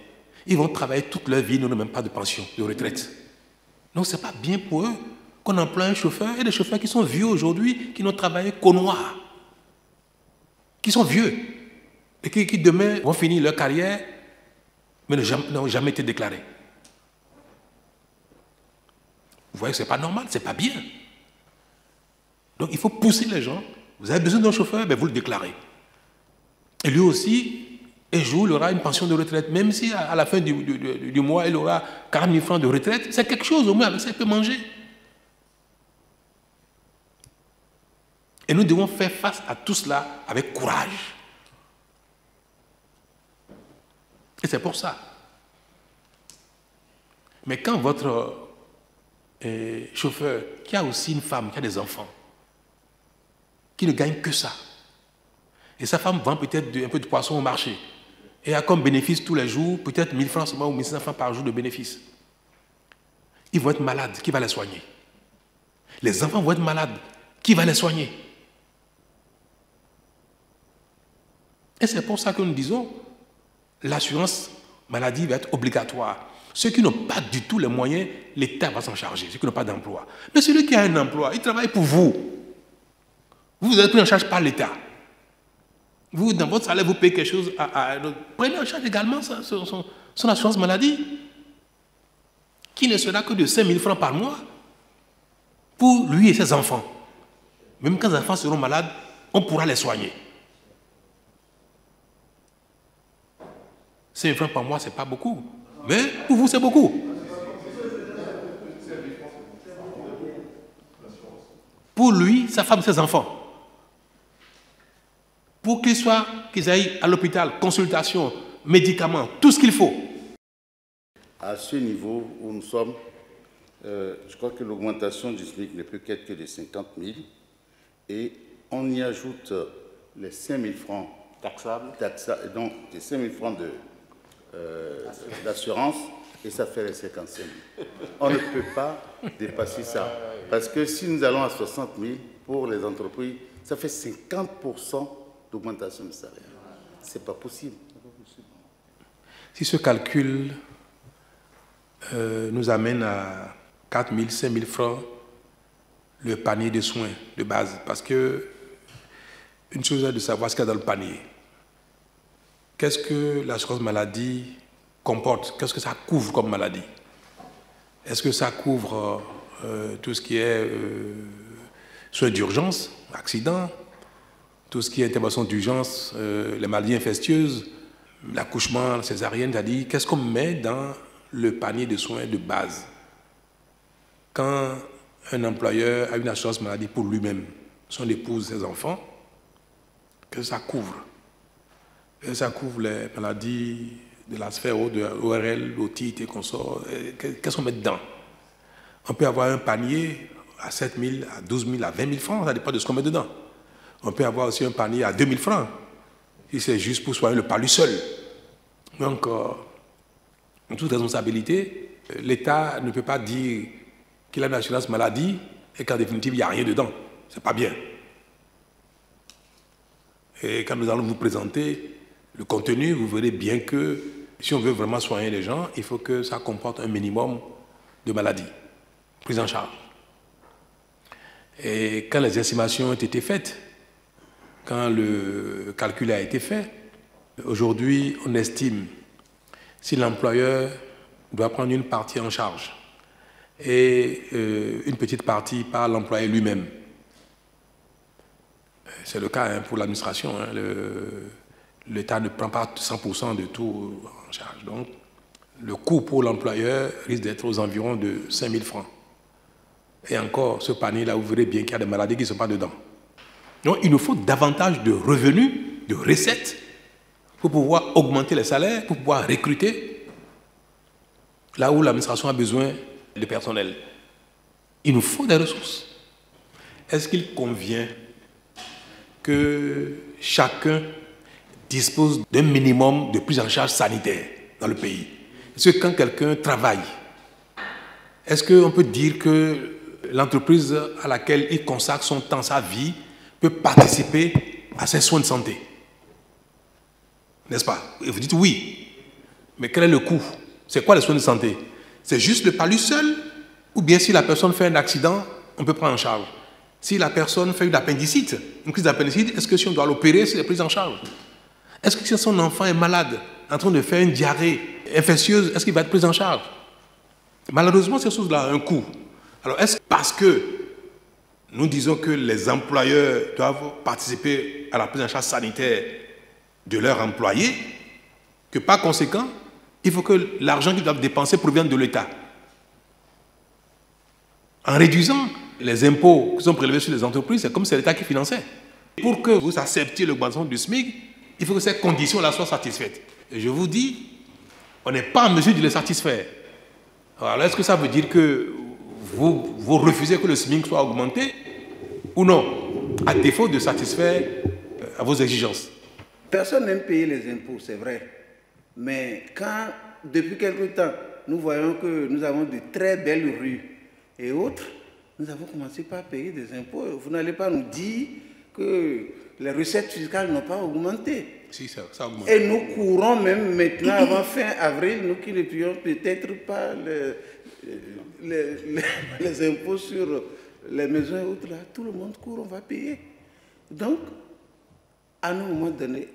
ils vont travailler toute leur vie, ils n'ont même pas de pension, de retraite. Donc ce n'est pas bien pour eux qu'on emploie un chauffeur, et des chauffeurs qui sont vieux aujourd'hui, qui n'ont travaillé qu'au noir, qui sont vieux, et qui demain vont finir leur carrière, mais n'ont jamais été déclarés. Vous voyez que ce n'est pas normal, ce n'est pas bien. Donc il faut pousser les gens. Vous avez besoin d'un chauffeur, ben vous le déclarez. Et lui aussi, un jour, il aura une pension de retraite. Même si à la fin du mois, il aura 40 000 francs de retraite, c'est quelque chose au moins, avec ça il peut manger. Et nous devons faire face à tout cela avec courage. Et c'est pour ça. Mais quand votre chauffeur, qui a aussi une femme, qui a des enfants, qui ne gagne que ça, et sa femme vend peut-être un peu de poisson au marché, et a comme bénéfice tous les jours, peut-être 1000 francs seulement ou 1500 francs par jour de bénéfice. Ils vont être malades, qui va les soigner? Les enfants vont être malades, qui va les soigner? Et c'est pour ça que nous disons, l'assurance maladie va être obligatoire. Ceux qui n'ont pas du tout les moyens, l'État va s'en charger, ceux qui n'ont pas d'emploi. Mais celui qui a un emploi, il travaille pour vous. Vous êtes pris en charge par l'État. Vous, dans votre salaire, vous payez quelque chose à un autre. Prenez en charge également son assurance maladie, qui ne sera que de 5 000 francs par mois pour lui et ses enfants. Même quand les enfants seront malades, on pourra les soigner. 5 000 francs par mois, ce n'est pas beaucoup. Mais pour vous, c'est beaucoup. Pour lui, sa femme, ses enfants. Pour qu'ils aillent à l'hôpital, consultation, médicaments, tout ce qu'il faut. À ce niveau où nous sommes, je crois que l'augmentation du SMIC ne peut qu'être que de 50 000. Et on y ajoute les 5 000 francs taxables, donc les 5 000 francs d'assurance, et ça fait les 55 000. On ne peut pas dépasser ça. Parce que si nous allons à 60 000 pour les entreprises, ça fait 50% d'augmentation du salaire. Ce n'est pas possible. Si ce calcul nous amène à 4 000, 5 000 francs le panier de soins de base, parce que une chose est de savoir ce qu'il y a dans le panier. Qu'est-ce que l'assurance maladie comporte? Qu'est-ce que ça couvre comme maladie? Est-ce que ça couvre tout ce qui est soins d'urgence, accidents, tout ce qui est intervention d'urgence, les maladies infectieuses, l'accouchement, césarienne, c'est-à-dire qu'est-ce qu'on met dans le panier de soins de base? Quand un employeur a une assurance maladie pour lui-même, son épouse, ses enfants, que ça couvre? Et ça couvre les maladies de la sphère de ORL, l'otite et consorts. Qu'est-ce qu'on met dedans? On peut avoir un panier à 7 000, à 12 000, à 20 000 francs, ça dépend de ce qu'on met dedans. On peut avoir aussi un panier à 2 000 francs, si c'est juste pour soigner le palu seul. Donc, en toute responsabilité, l'État ne peut pas dire qu'il a une assurance maladie et qu'en définitive, il n'y a rien dedans. Ce n'est pas bien. Et quand nous allons vous présenter le contenu, vous verrez bien que si on veut vraiment soigner les gens, il faut que ça comporte un minimum de maladies, prise en charge. Et quand les estimations ont été faites, quand le calcul a été fait, aujourd'hui, on estime si l'employeur doit prendre une partie en charge et une petite partie par l'employé lui-même. C'est le cas pour l'administration. L'État ne prend pas 100% de tout en charge. Donc, le coût pour l'employeur risque d'être aux environs de 5 000 francs. Et encore, ce panier-là, vous verrez bien qu'il y a des maladies qui ne sont pas dedans. Donc, il nous faut davantage de revenus, de recettes, pour pouvoir augmenter les salaires, pour pouvoir recruter, là où l'administration a besoin de personnel. Il nous faut des ressources. Est-ce qu'il convient que chacun dispose d'un minimum de prise en charge sanitaire dans le pays? Est-ce que quand quelqu'un travaille, est-ce qu'on peut dire que l'entreprise à laquelle il consacre son temps, sa vie, peut participer à ses soins de santé? N'est-ce pas? Et vous dites oui. Mais quel est le coût? C'est quoi les soins de santé? C'est juste le palu seul? Ou bien si la personne fait un accident, on peut prendre en charge? Si la personne fait une appendicite, une crise d'appendicite, est-ce que si on doit l'opérer, c'est prise en charge? Est-ce que si son enfant est malade, en train de faire une diarrhée infectieuse, est-ce qu'il va être pris en charge? Malheureusement, ces choses-là ont un coût. Alors, est-ce parce que nous disons que les employeurs doivent participer à la prise en charge sanitaire de leurs employés, que par conséquent, il faut que l'argent qu'ils doivent dépenser provienne de l'État? En réduisant les impôts qui sont prélevés sur les entreprises, c'est comme si c'est l'État qui finançait. Pour que vous acceptiez l'augmentation du SMIC, il faut que ces conditions-là soient satisfaites. Et je vous dis, on n'est pas en mesure de les satisfaire. Alors, est-ce que ça veut dire que vous refusez que le SMIC soit augmenté ou non, à défaut de satisfaire à vos exigences? Personne n'aime payer les impôts, c'est vrai. Mais quand, depuis quelque temps, nous voyons que nous avons de très belles rues et autres, nous avons commencé par payer des impôts. Vous n'allez pas nous dire que les recettes fiscales n'ont pas augmenté. Si, ça augmente. Et nous courons même maintenant, avant fin avril, nous qui ne payons peut-être pas les impôts sur les maisons et autres, là, tout le monde court, on va payer. Donc, à un moment donné,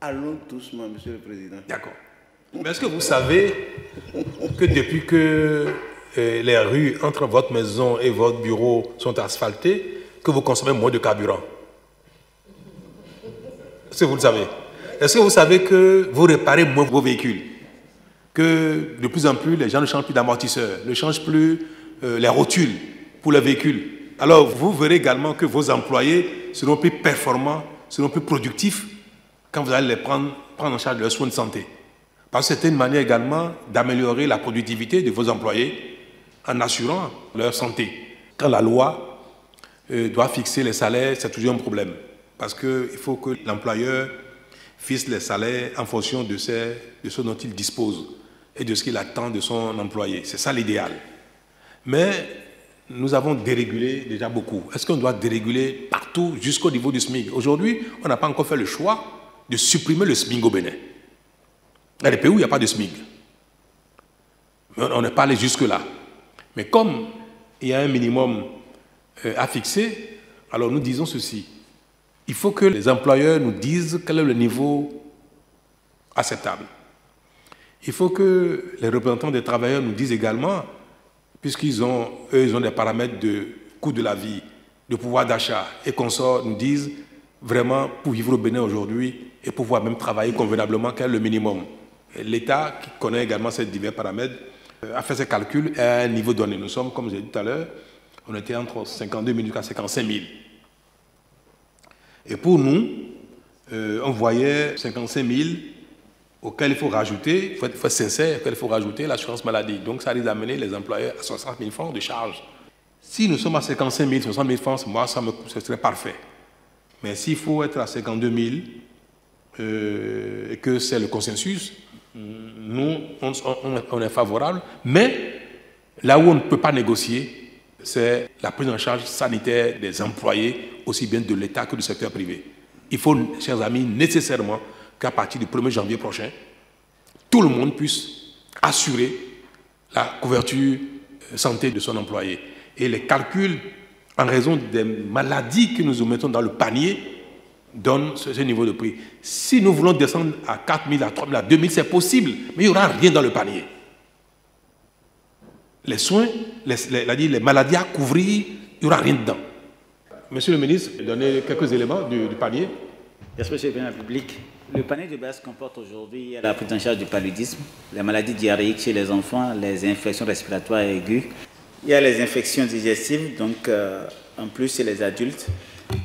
allons doucement, Monsieur le Président. D'accord. Mais est-ce que vous savez que depuis que les rues entre votre maison et votre bureau sont asphaltées, que vous consommez moins de carburant? Est-ce que vous le savez? Est-ce que vous savez que vous réparez moins vos véhicules? Que de plus en plus, les gens ne changent plus d'amortisseurs, ne changent plus les rotules pour les véhicules. Alors, vous verrez également que vos employés seront plus performants, seront plus productifs quand vous allez les prendre en charge de leurs soins de santé. Parce que c'est une manière également d'améliorer la productivité de vos employés en assurant leur santé. Quand la loi doit fixer les salaires, c'est toujours un problème. Parce qu'il faut que l'employeur fixe les salaires en fonction de ce dont il dispose et de ce qu'il attend de son employé. C'est ça l'idéal. Mais nous avons dérégulé déjà beaucoup. Est-ce qu'on doit déréguler partout jusqu'au niveau du SMIC? Aujourd'hui, on n'a pas encore fait le choix de supprimer le SMIC au Bénin. Il y a des pays où il n'y a pas de SMIC. On n'est pas allé jusque-là. Mais comme il y a un minimum à fixer, alors nous disons ceci. Il faut que les employeurs nous disent quel est le niveau acceptable. Il faut que les représentants des travailleurs nous disent également, puisqu'ils ont des paramètres de coût de la vie, de pouvoir d'achat et consorts, nous disent vraiment pour vivre au Bénin aujourd'hui et pouvoir même travailler convenablement, quel est le minimum. L'État, qui connaît également ces divers paramètres, a fait ses calculs à un niveau donné. Nous sommes, comme j'ai dit tout à l'heure, on était entre 52 000 jusqu'à 55 000. Et pour nous, on voyait 55 000 auxquels il faut rajouter, il faut être sincère, auxquels il faut rajouter l'assurance maladie. Donc ça risque d'amener les employeurs à 60 000 francs de charge. Si nous sommes à 55 000, 60 000 francs, moi, ce serait parfait. Mais s'il faut être à 52 000 et que c'est le consensus, nous, on est favorable. Mais là où on ne peut pas négocier, c'est la prise en charge sanitaire des employés, aussi bien de l'État que du secteur privé. Il faut, chers amis, nécessairement qu'à partir du 1er janvier prochain, tout le monde puisse assurer la couverture santé de son employé. Et les calculs, en raison des maladies que nous mettons dans le panier, donnent ce niveau de prix. Si nous voulons descendre à 4 000, à 3 000, à 2 000, c'est possible, mais il n'y aura rien dans le panier. Les soins, les maladies à couvrir, il n'y aura rien dedans. Monsieur le ministre, donnez quelques éléments du panier. Merci, Monsieur le Président de la République. Le panier de base comporte aujourd'hui la prise en charge du paludisme, les maladies diarrhéiques chez les enfants, les infections respiratoires aiguës. Il y a les infections digestives, donc en plus c'est les adultes.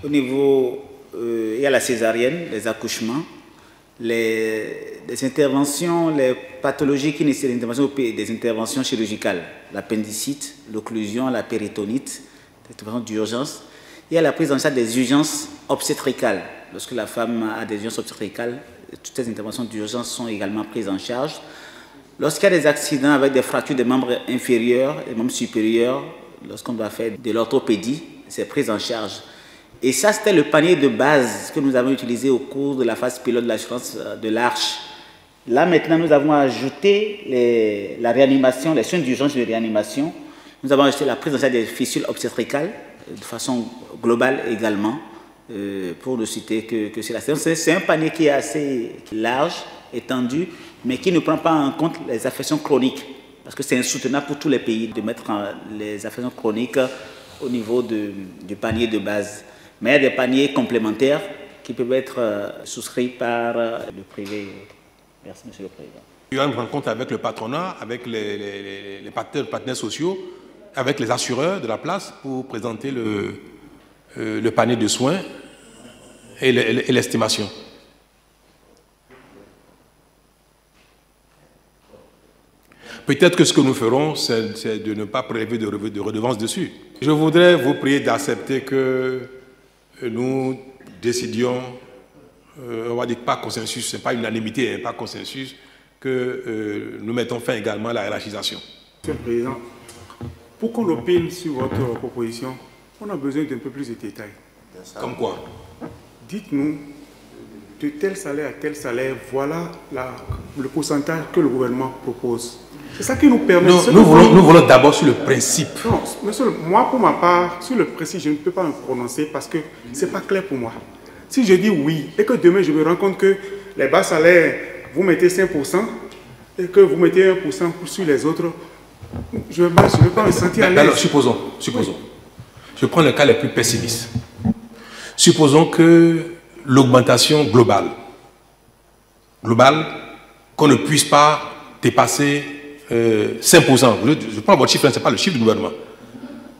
Au niveau, il y a la césarienne, les accouchements, les interventions, les pathologies qui nécessitent des interventions chirurgicales, l'appendicite, l'occlusion, la péritonite, des interventions d'urgence. Il y a la prise en charge des urgences obstétricales. Lorsque la femme a des urgences obstétricales, toutes ces interventions d'urgence sont également prises en charge. Lorsqu'il y a des accidents avec des fractures des membres inférieurs et membres supérieurs, lorsqu'on va faire de l'orthopédie, c'est prise en charge. Et ça, c'était le panier de base que nous avons utilisé au cours de la phase pilote de l'assurance de l'Arche. Là, maintenant, nous avons ajouté la réanimation, les soins d'urgence de réanimation. Nous avons ajouté la prise en charge des fistulles obstétricales de façon globale également, pour ne citer que c'est la. C'est un panier qui est assez large, étendu, mais qui ne prend pas en compte les affections chroniques, parce que c'est insoutenable pour tous les pays de mettre les affections chroniques au niveau du panier de base. Mais il y a des paniers complémentaires qui peuvent être souscrits par le privé. Merci, Monsieur le Président. Il y a une rencontre avec le patronat, avec les partenaires sociaux, avec les assureurs de la place pour présenter le panier de soins et l'estimation. Peut-être que ce que nous ferons, c'est de ne pas prélever de redevances dessus. Je voudrais vous prier d'accepter que nous décidions, on va dire pas consensus, ce n'est pas unanimité, pas consensus, que nous mettons fin également à la hiérarchisation. Monsieur le Président, pour qu'on opine sur votre proposition, on a besoin d'un peu plus de détails. Comme quoi? Dites-nous, de tel salaire à tel salaire, voilà le pourcentage que le gouvernement propose. C'est ça qui nous permet... Nous voulons d'abord sur le principe. Non, monsieur, moi, pour ma part, sur le principe, je ne peux pas me prononcer parce que ce n'est pas clair pour moi. Si je dis oui et que demain, je me rends compte que les bas salaires, vous mettez 5% et que vous mettez 1% sur les autres, je ne vais pas me sentir à l'aise. Alors, supposons. Oui. Je prends le cas le plus pessimiste. Supposons que l'augmentation globale, qu'on ne puisse pas dépasser 5%. Je prends votre chiffre, ce n'est pas le chiffre du gouvernement.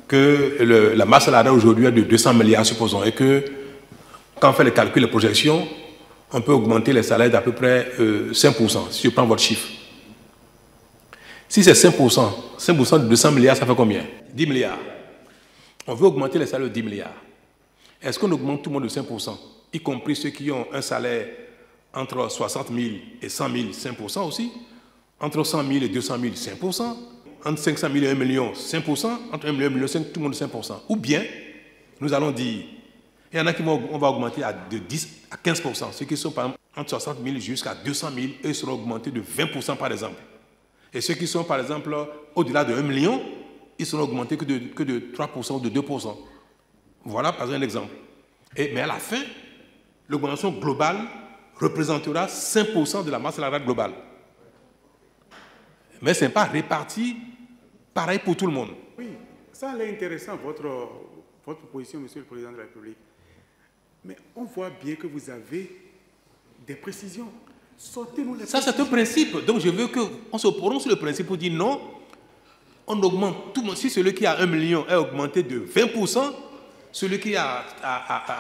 Que la masse salariale aujourd'hui est de 200 milliards, supposons, et que quand on fait les calculs, les projections, on peut augmenter les salaires d'à peu près 5%, si je prends votre chiffre. Si c'est 5% de 200 milliards, ça fait combien? 10 milliards. On veut augmenter les salaires de 10 milliards. Est-ce qu'on augmente tout le monde de 5%, y compris ceux qui ont un salaire entre 60 000 et 100 000, 5% aussi? Entre 100 000 et 200 000, 5%. Entre 500 000 et 1 million, 5%. Entre 1 million et 1 million, tout le monde 5%. Ou bien, nous allons dire, il y en a qui on va augmenter de 10 à 15%. Ceux qui sont par exemple entre 60 000 jusqu'à 200 000, eux seront augmentés de 20% par exemple. Et ceux qui sont par exemple au-delà de 1 million, ils seront augmentés que de 3% ou de 2%. Voilà par exemple un exemple. Mais à la fin, l'augmentation globale représentera 5% de la masse salariale globale. Mais ce n'est pas réparti pareil pour tout le monde. Oui, ça a l'air intéressant, votre proposition, Monsieur le Président de la République. Mais on voit bien que vous avez des précisions. Sortez-nous les précisions. Ça, c'est un principe. Donc, je veux qu'on se prononce sur le principe pour dire non, on augmente tout le monde. Si celui qui a 1 million est augmenté de 20%, celui qui a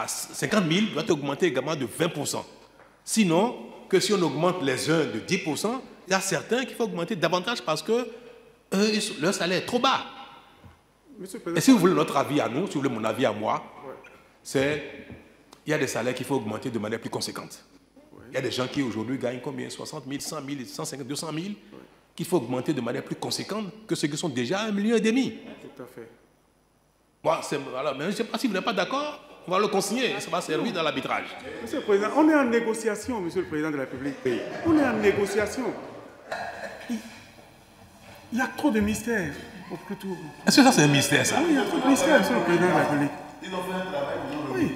50 000 doit augmenter également de 20%. Sinon, que si on augmente les uns de 10%, il y a certains qu'il faut augmenter davantage parce que leur salaire est trop bas. Et si vous voulez notre avis à nous, si vous voulez mon avis à moi, c'est il y a des salaires qu'il faut augmenter de manière plus conséquente. Il y a des gens qui aujourd'hui gagnent combien? 60 000, 100 000, 150 000, 200 000, qu'il faut augmenter de manière plus conséquente que ceux qui sont déjà à 1,5 million. Tout à fait. Bon, voilà, mais je ne sais pas si vous n'êtes pas d'accord, on va le consigner, ça va servir dans l'arbitrage. Monsieur le Président, on est en négociation, Monsieur le Président de la République. On est en négociation. Il y a trop de mystères. Est-ce que ça c'est un mystère, ça? Oui, il y a trop de mystères, Monsieur le Président de la République. Ils ont fait un travail, oui.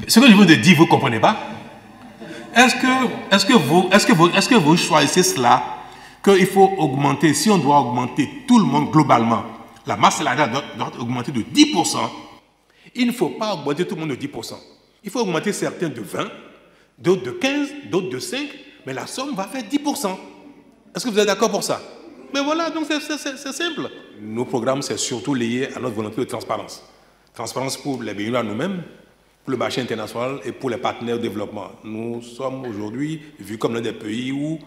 Ce que je vous ai dit, vous ne comprenez pas? Est-ce que vous choisissez cela, qu'il faut augmenter, si on doit augmenter tout le monde globalement, la masse salariale doit augmenter de 10%, il ne faut pas augmenter tout le monde de 10%. Il faut augmenter certains de 20, d'autres de 15, d'autres de 5, mais la somme va faire 10%. Est-ce que vous êtes d'accord pour ça? Mais voilà, donc c'est simple. Nos programmes, c'est surtout lié à notre volonté de transparence. Transparence pour les bénévoles à nous-mêmes, pour le marché international et pour les partenaires de développement. Nous sommes aujourd'hui vus comme l'un des pays où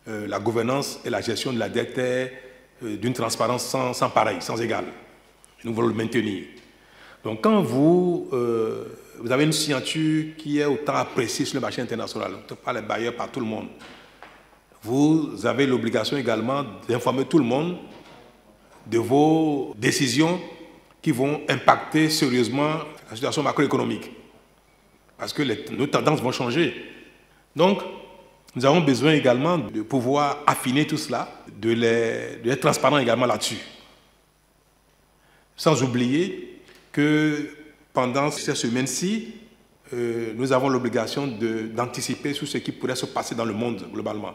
la gouvernance et la gestion de la dette est d'une transparence sans pareil, sans égale. Nous voulons le maintenir. Donc quand vous avez une signature qui est autant appréciée sur le marché international, par les bailleurs, par tout le monde, vous avez l'obligation également d'informer tout le monde de vos décisions qui vont impacter sérieusement la situation macroéconomique. Parce que nos tendances vont changer. Donc, nous avons besoin également de pouvoir affiner tout cela, d'être transparent également là-dessus. Sans oublier que pendant ces semaines-ci, nous avons l'obligation d'anticiper sur ce qui pourrait se passer dans le monde globalement.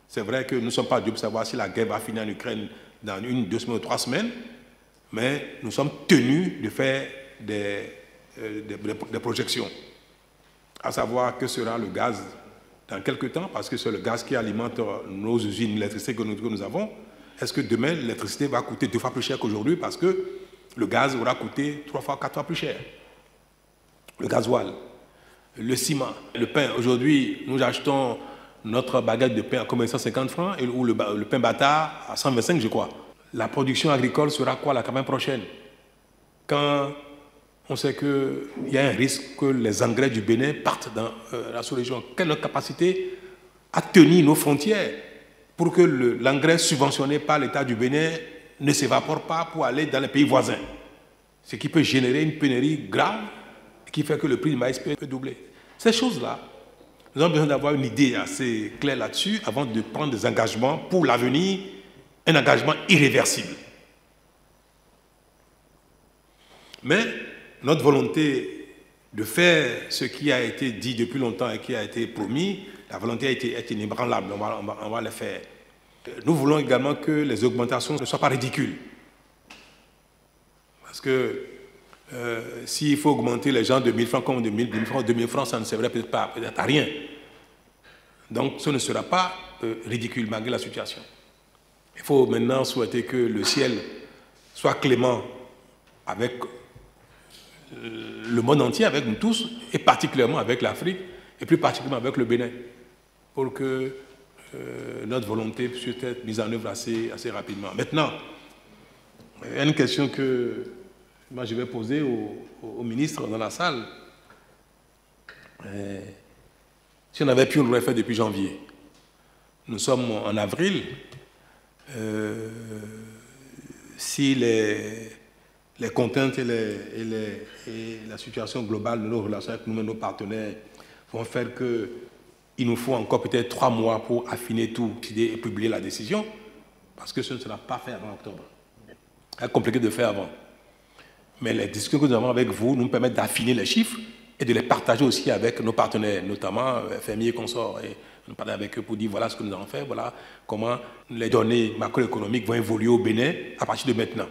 C'est vrai que nous ne sommes pas dupes de savoir si la guerre va finir en Ukraine dans 1, 2 semaines ou 3 semaines, mais nous sommes tenus de faire des projections, à savoir que sera le gaz dans quelques temps, parce que c'est le gaz qui alimente nos usines d'électricité que nous avons. Est-ce que demain, l'électricité va coûter 2 fois plus cher qu'aujourd'hui parce que le gaz aura coûté 3 fois, 4 fois plus cher? Le gasoil, le ciment, le pain. Aujourd'hui, nous achetons notre baguette de pain à combien? 150 francs ou le pain bâtard à 125, je crois. La production agricole sera quoi la campagne prochaine? Quand on sait qu'il y a un risque que les engrais du Bénin partent dans la sous-région, quelle est notre capacité à tenir nos frontières pour que l'engrais subventionné par l'État du Bénin ne s'évapore pas pour aller dans les pays voisins? Ce qui peut générer une pénurie grave qui fait que le prix du maïs peut doubler. Ces choses-là, nous avons besoin d'avoir une idée assez claire là-dessus avant de prendre des engagements pour l'avenir, un engagement irréversible. Mais notre volonté de faire ce qui a été dit depuis longtemps et qui a été promis, la volonté est inébranlable, on va le faire. Nous voulons également que les augmentations ne soient pas ridicules. Parce que s'il faut augmenter les gens de 1 000 francs comme de 2 000 francs, ça ne servirait peut-être pas, peut-être à rien. Donc ce ne sera pas ridicule malgré la situation. Il faut maintenant souhaiter que le ciel soit clément avec le monde entier, avec nous tous, et particulièrement avec l'Afrique, et plus particulièrement avec le Bénin, pour que notre volonté puisse être mise en œuvre assez rapidement. Maintenant, il y a une question que moi je vais poser au ministre dans la salle. Si on avait pu, on l'aurait fait depuis janvier. Nous sommes en avril. Si les contraintes et la situation globale de nos relations avec nous et nos partenaires vont faire qu'il nous faut encore peut-être 3 mois pour affiner tout et publier la décision, parce que ce ne sera pas fait avant octobre. C'est compliqué de faire avant. Mais les discussions que nous avons avec vous nous permettent d'affiner les chiffres et de les partager aussi avec nos partenaires, notamment fermiers et consorts. Et nous parlons avec eux pour dire voilà ce que nous allons faire, voilà comment les données macroéconomiques vont évoluer au Bénin à partir de maintenant.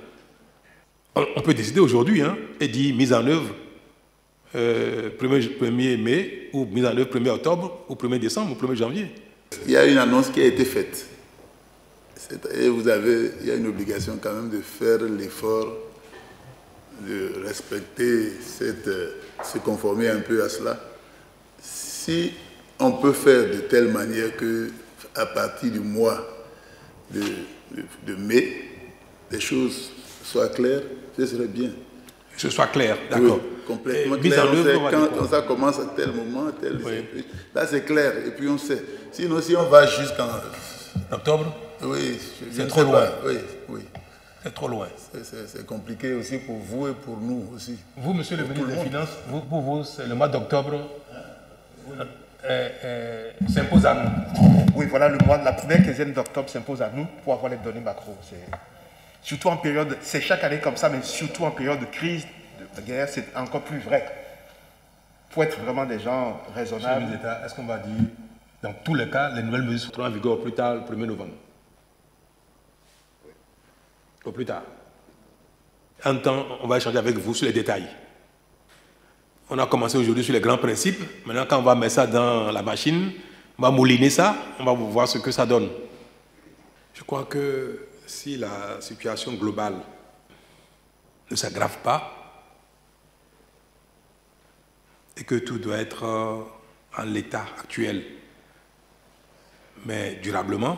On peut décider aujourd'hui et dire mise en œuvre 1er mai ou mise en œuvre 1er octobre ou 1er décembre ou 1er janvier. Il y a une annonce qui a été faite. Et il y a une obligation quand même de faire l'effort de respecter, se conformer un peu à cela. Si on peut faire de telle manière qu'à partir du mois de mai, les choses soient claires, ce serait bien. Que ce soit clair, d'accord. Oui, complètement clair. Quand ça commence à tel moment, oui. Là c'est clair, et puis on sait. Sinon, si on va jusqu'en octobre, oui, c'est trop loin. Oui. C'est trop loin. C'est compliqué aussi pour vous et pour nous aussi. Vous, monsieur le ministre des Finances, pour vous, le mois d'octobre s'impose à nous. Oui, voilà, la première quinzaine d'octobre s'impose à nous pour avoir les données macro. Surtout en période, c'est chaque année comme ça, mais surtout en période de crise, de guerre, c'est encore plus vrai. Il faut être vraiment des gens raisonnables. Monsieur le ministre d'État, est-ce qu'on va dire, dans tous les cas, les nouvelles mesures seront en vigueur au plus tard le 1er novembre? Au plus tard. En temps, on va échanger avec vous sur les détails. On a commencé aujourd'hui sur les grands principes. Maintenant, quand on va mettre ça dans la machine, on va mouliner ça, on va voir ce que ça donne. Je crois que si la situation globale ne s'aggrave pas, et que tout doit être en l'état actuel. Mais durablement,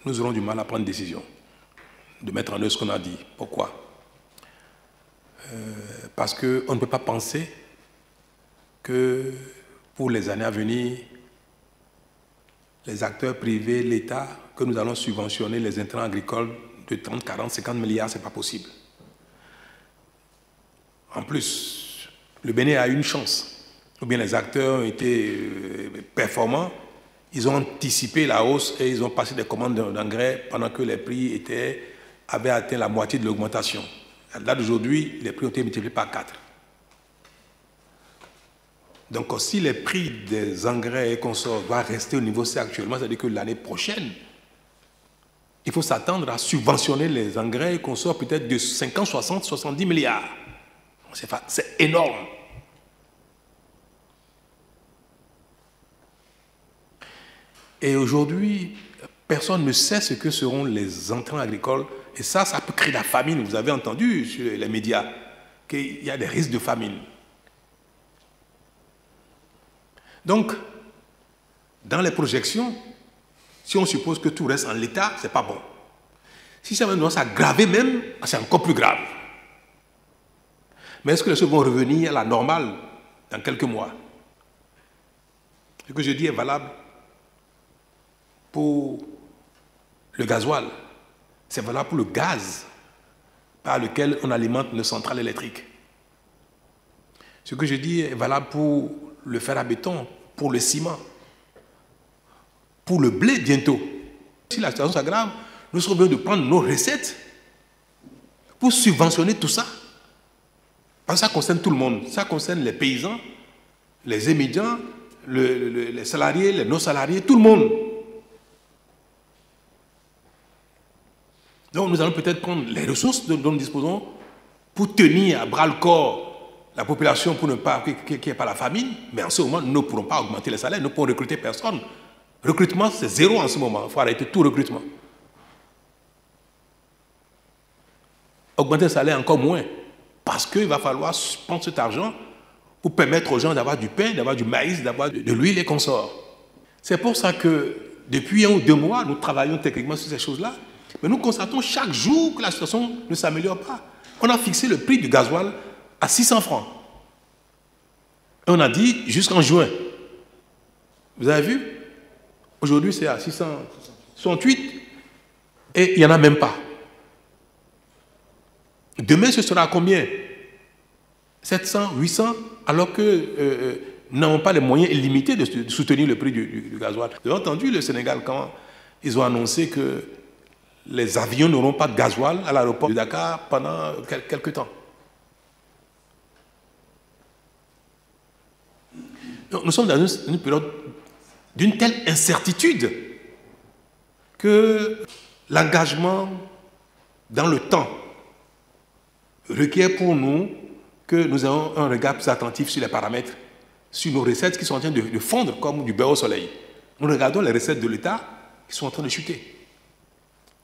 nous aurons du mal à prendre une décision, de mettre en œuvre ce qu'on a dit. Pourquoi? Parce qu'on ne peut pas penser que pour les années à venir, les acteurs privés, l'État, que nous allons subventionner les intrants agricoles de 30, 40, 50 milliards, ce n'est pas possible. En plus, le Bénin a une chance, ou bien les acteurs ont été performants, ils ont anticipé la hausse et ils ont passé des commandes d'engrais pendant que les prix avaient atteint la moitié de l'augmentation. À date d'aujourd'hui, les prix ont été multipliés par 4. Donc, si les prix des engrais et consorts doivent rester au niveau C actuellement, c'est-à-dire que l'année prochaine, il faut s'attendre à subventionner les engrais et consorts peut-être de 50, 60, 70 milliards. C'est énorme. Et aujourd'hui, personne ne sait ce que seront les entrants agricoles. Et ça peut créer la famine. Vous avez entendu sur les médias qu'il y a des risques de famine. Donc, dans les projections, si on suppose que tout reste en l'état, ce n'est pas bon. Si ça doit s'aggraver même, c'est encore plus grave. Mais est-ce que les choses vont revenir à la normale dans quelques mois? Ce que je dis est valable pour le gasoil. C'est valable pour le gaz par lequel on alimente nos centrales électriques. Ce que je dis est valable pour le fer à béton, pour le ciment, pour le blé bientôt. Si la situation s'aggrave, nous serons obligés de prendre nos recettes pour subventionner tout ça. Parce que ça concerne tout le monde. Ça concerne les paysans, les émigrants, les salariés, les non-salariés, tout le monde. Donc nous allons peut-être prendre les ressources dont nous disposons pour tenir à bras-le-corps la population pour ne pas qu'il n'y ait pas la famine, mais en ce moment, nous ne pourrons pas augmenter les salaires, nous ne pourrons recruter personne. Recrutement, c'est zéro en ce moment. Il faut arrêter tout recrutement. Augmenter le salaire encore moins, parce qu'il va falloir prendre cet argent pour permettre aux gens d'avoir du pain, d'avoir du maïs, d'avoir de l'huile et consorts. C'est pour ça que depuis 1 ou 2 mois, nous travaillons techniquement sur ces choses-là, mais nous constatons chaque jour que la situation ne s'améliore pas. On a fixé le prix du gasoil à 600 francs. Et on a dit jusqu'en juin. Vous avez vu? Aujourd'hui, c'est à 668 et il n'y en a même pas. Demain, ce sera à combien? 700, 800, alors que nous n'avons pas les moyens illimités de soutenir le prix du gasoil. Vous avez entendu le Sénégal quand ils ont annoncé que les avions n'auront pas de gasoil à l'aéroport de Dakar pendant quelques temps. Donc, nous sommes dans une période d'une telle incertitude que l'engagement dans le temps requiert pour nous que nous ayons un regard plus attentif sur les paramètres, sur nos recettes qui sont en train de fondre comme du beurre au soleil. Nous regardons les recettes de l'État qui sont en train de chuter.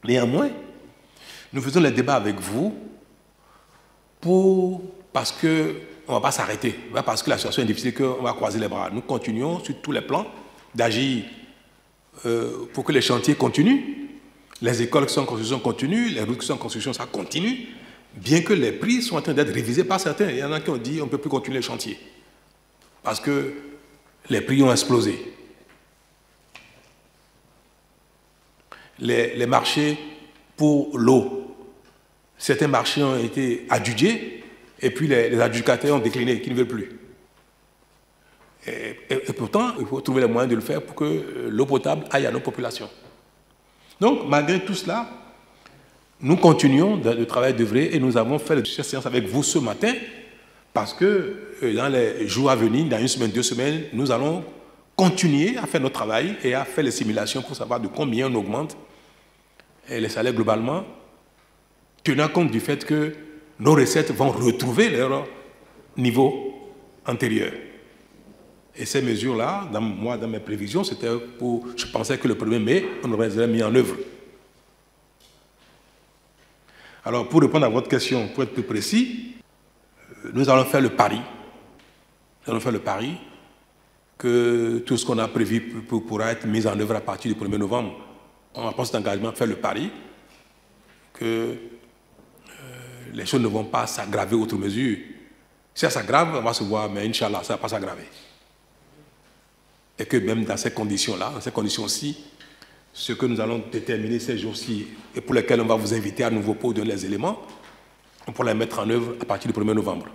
Néanmoins, nous faisons les débats avec vous parce qu'on ne va pas s'arrêter, parce que la situation est difficile, qu'on va croiser les bras. Nous continuons sur tous les plans d'agir pour que les chantiers continuent, les écoles qui sont en construction continuent, les routes qui sont en construction, ça continue, bien que les prix sont en train d'être révisés par certains. Il y en a qui ont dit qu'on ne peut plus continuer les chantiers parce que les prix ont explosé. Les marchés pour l'eau, certains marchés ont été adjugés et puis les adjudicateurs ont décliné, qui ne veulent plus. Et pourtant, il faut trouver les moyens de le faire pour que l'eau potable aille à nos populations. Donc, malgré tout cela, nous continuons de travailler d'œuvrer et nous avons fait cette séance avec vous ce matin parce que dans les jours à venir, dans 1 semaine, 2 semaines, nous allons continuer à faire notre travail et à faire les simulations pour savoir de combien on augmente les salaires globalement, tenant compte du fait que nos recettes vont retrouver leur niveau antérieur. Et ces mesures-là, dans mes prévisions, c'était pour... Je pensais que le 1er mai, on aurait déjà mis en œuvre. Alors, pour répondre à votre question, pour être plus précis, nous allons faire le pari nous allons faire le pari que tout ce qu'on a prévu pourra être mis en œuvre à partir du 1er novembre. On va prendre cet engagement à faire le pari que les choses ne vont pas s'aggraver outre mesure. Si ça s'aggrave, on va se voir, mais Inch'Allah, ça ne va pas s'aggraver. Et que même dans ces conditions-là, dans ces conditions-ci, ce que nous allons déterminer ces jours-ci et pour lesquels on va vous inviter à nouveau pour donner les éléments, on pourra les mettre en œuvre à partir du 1er novembre.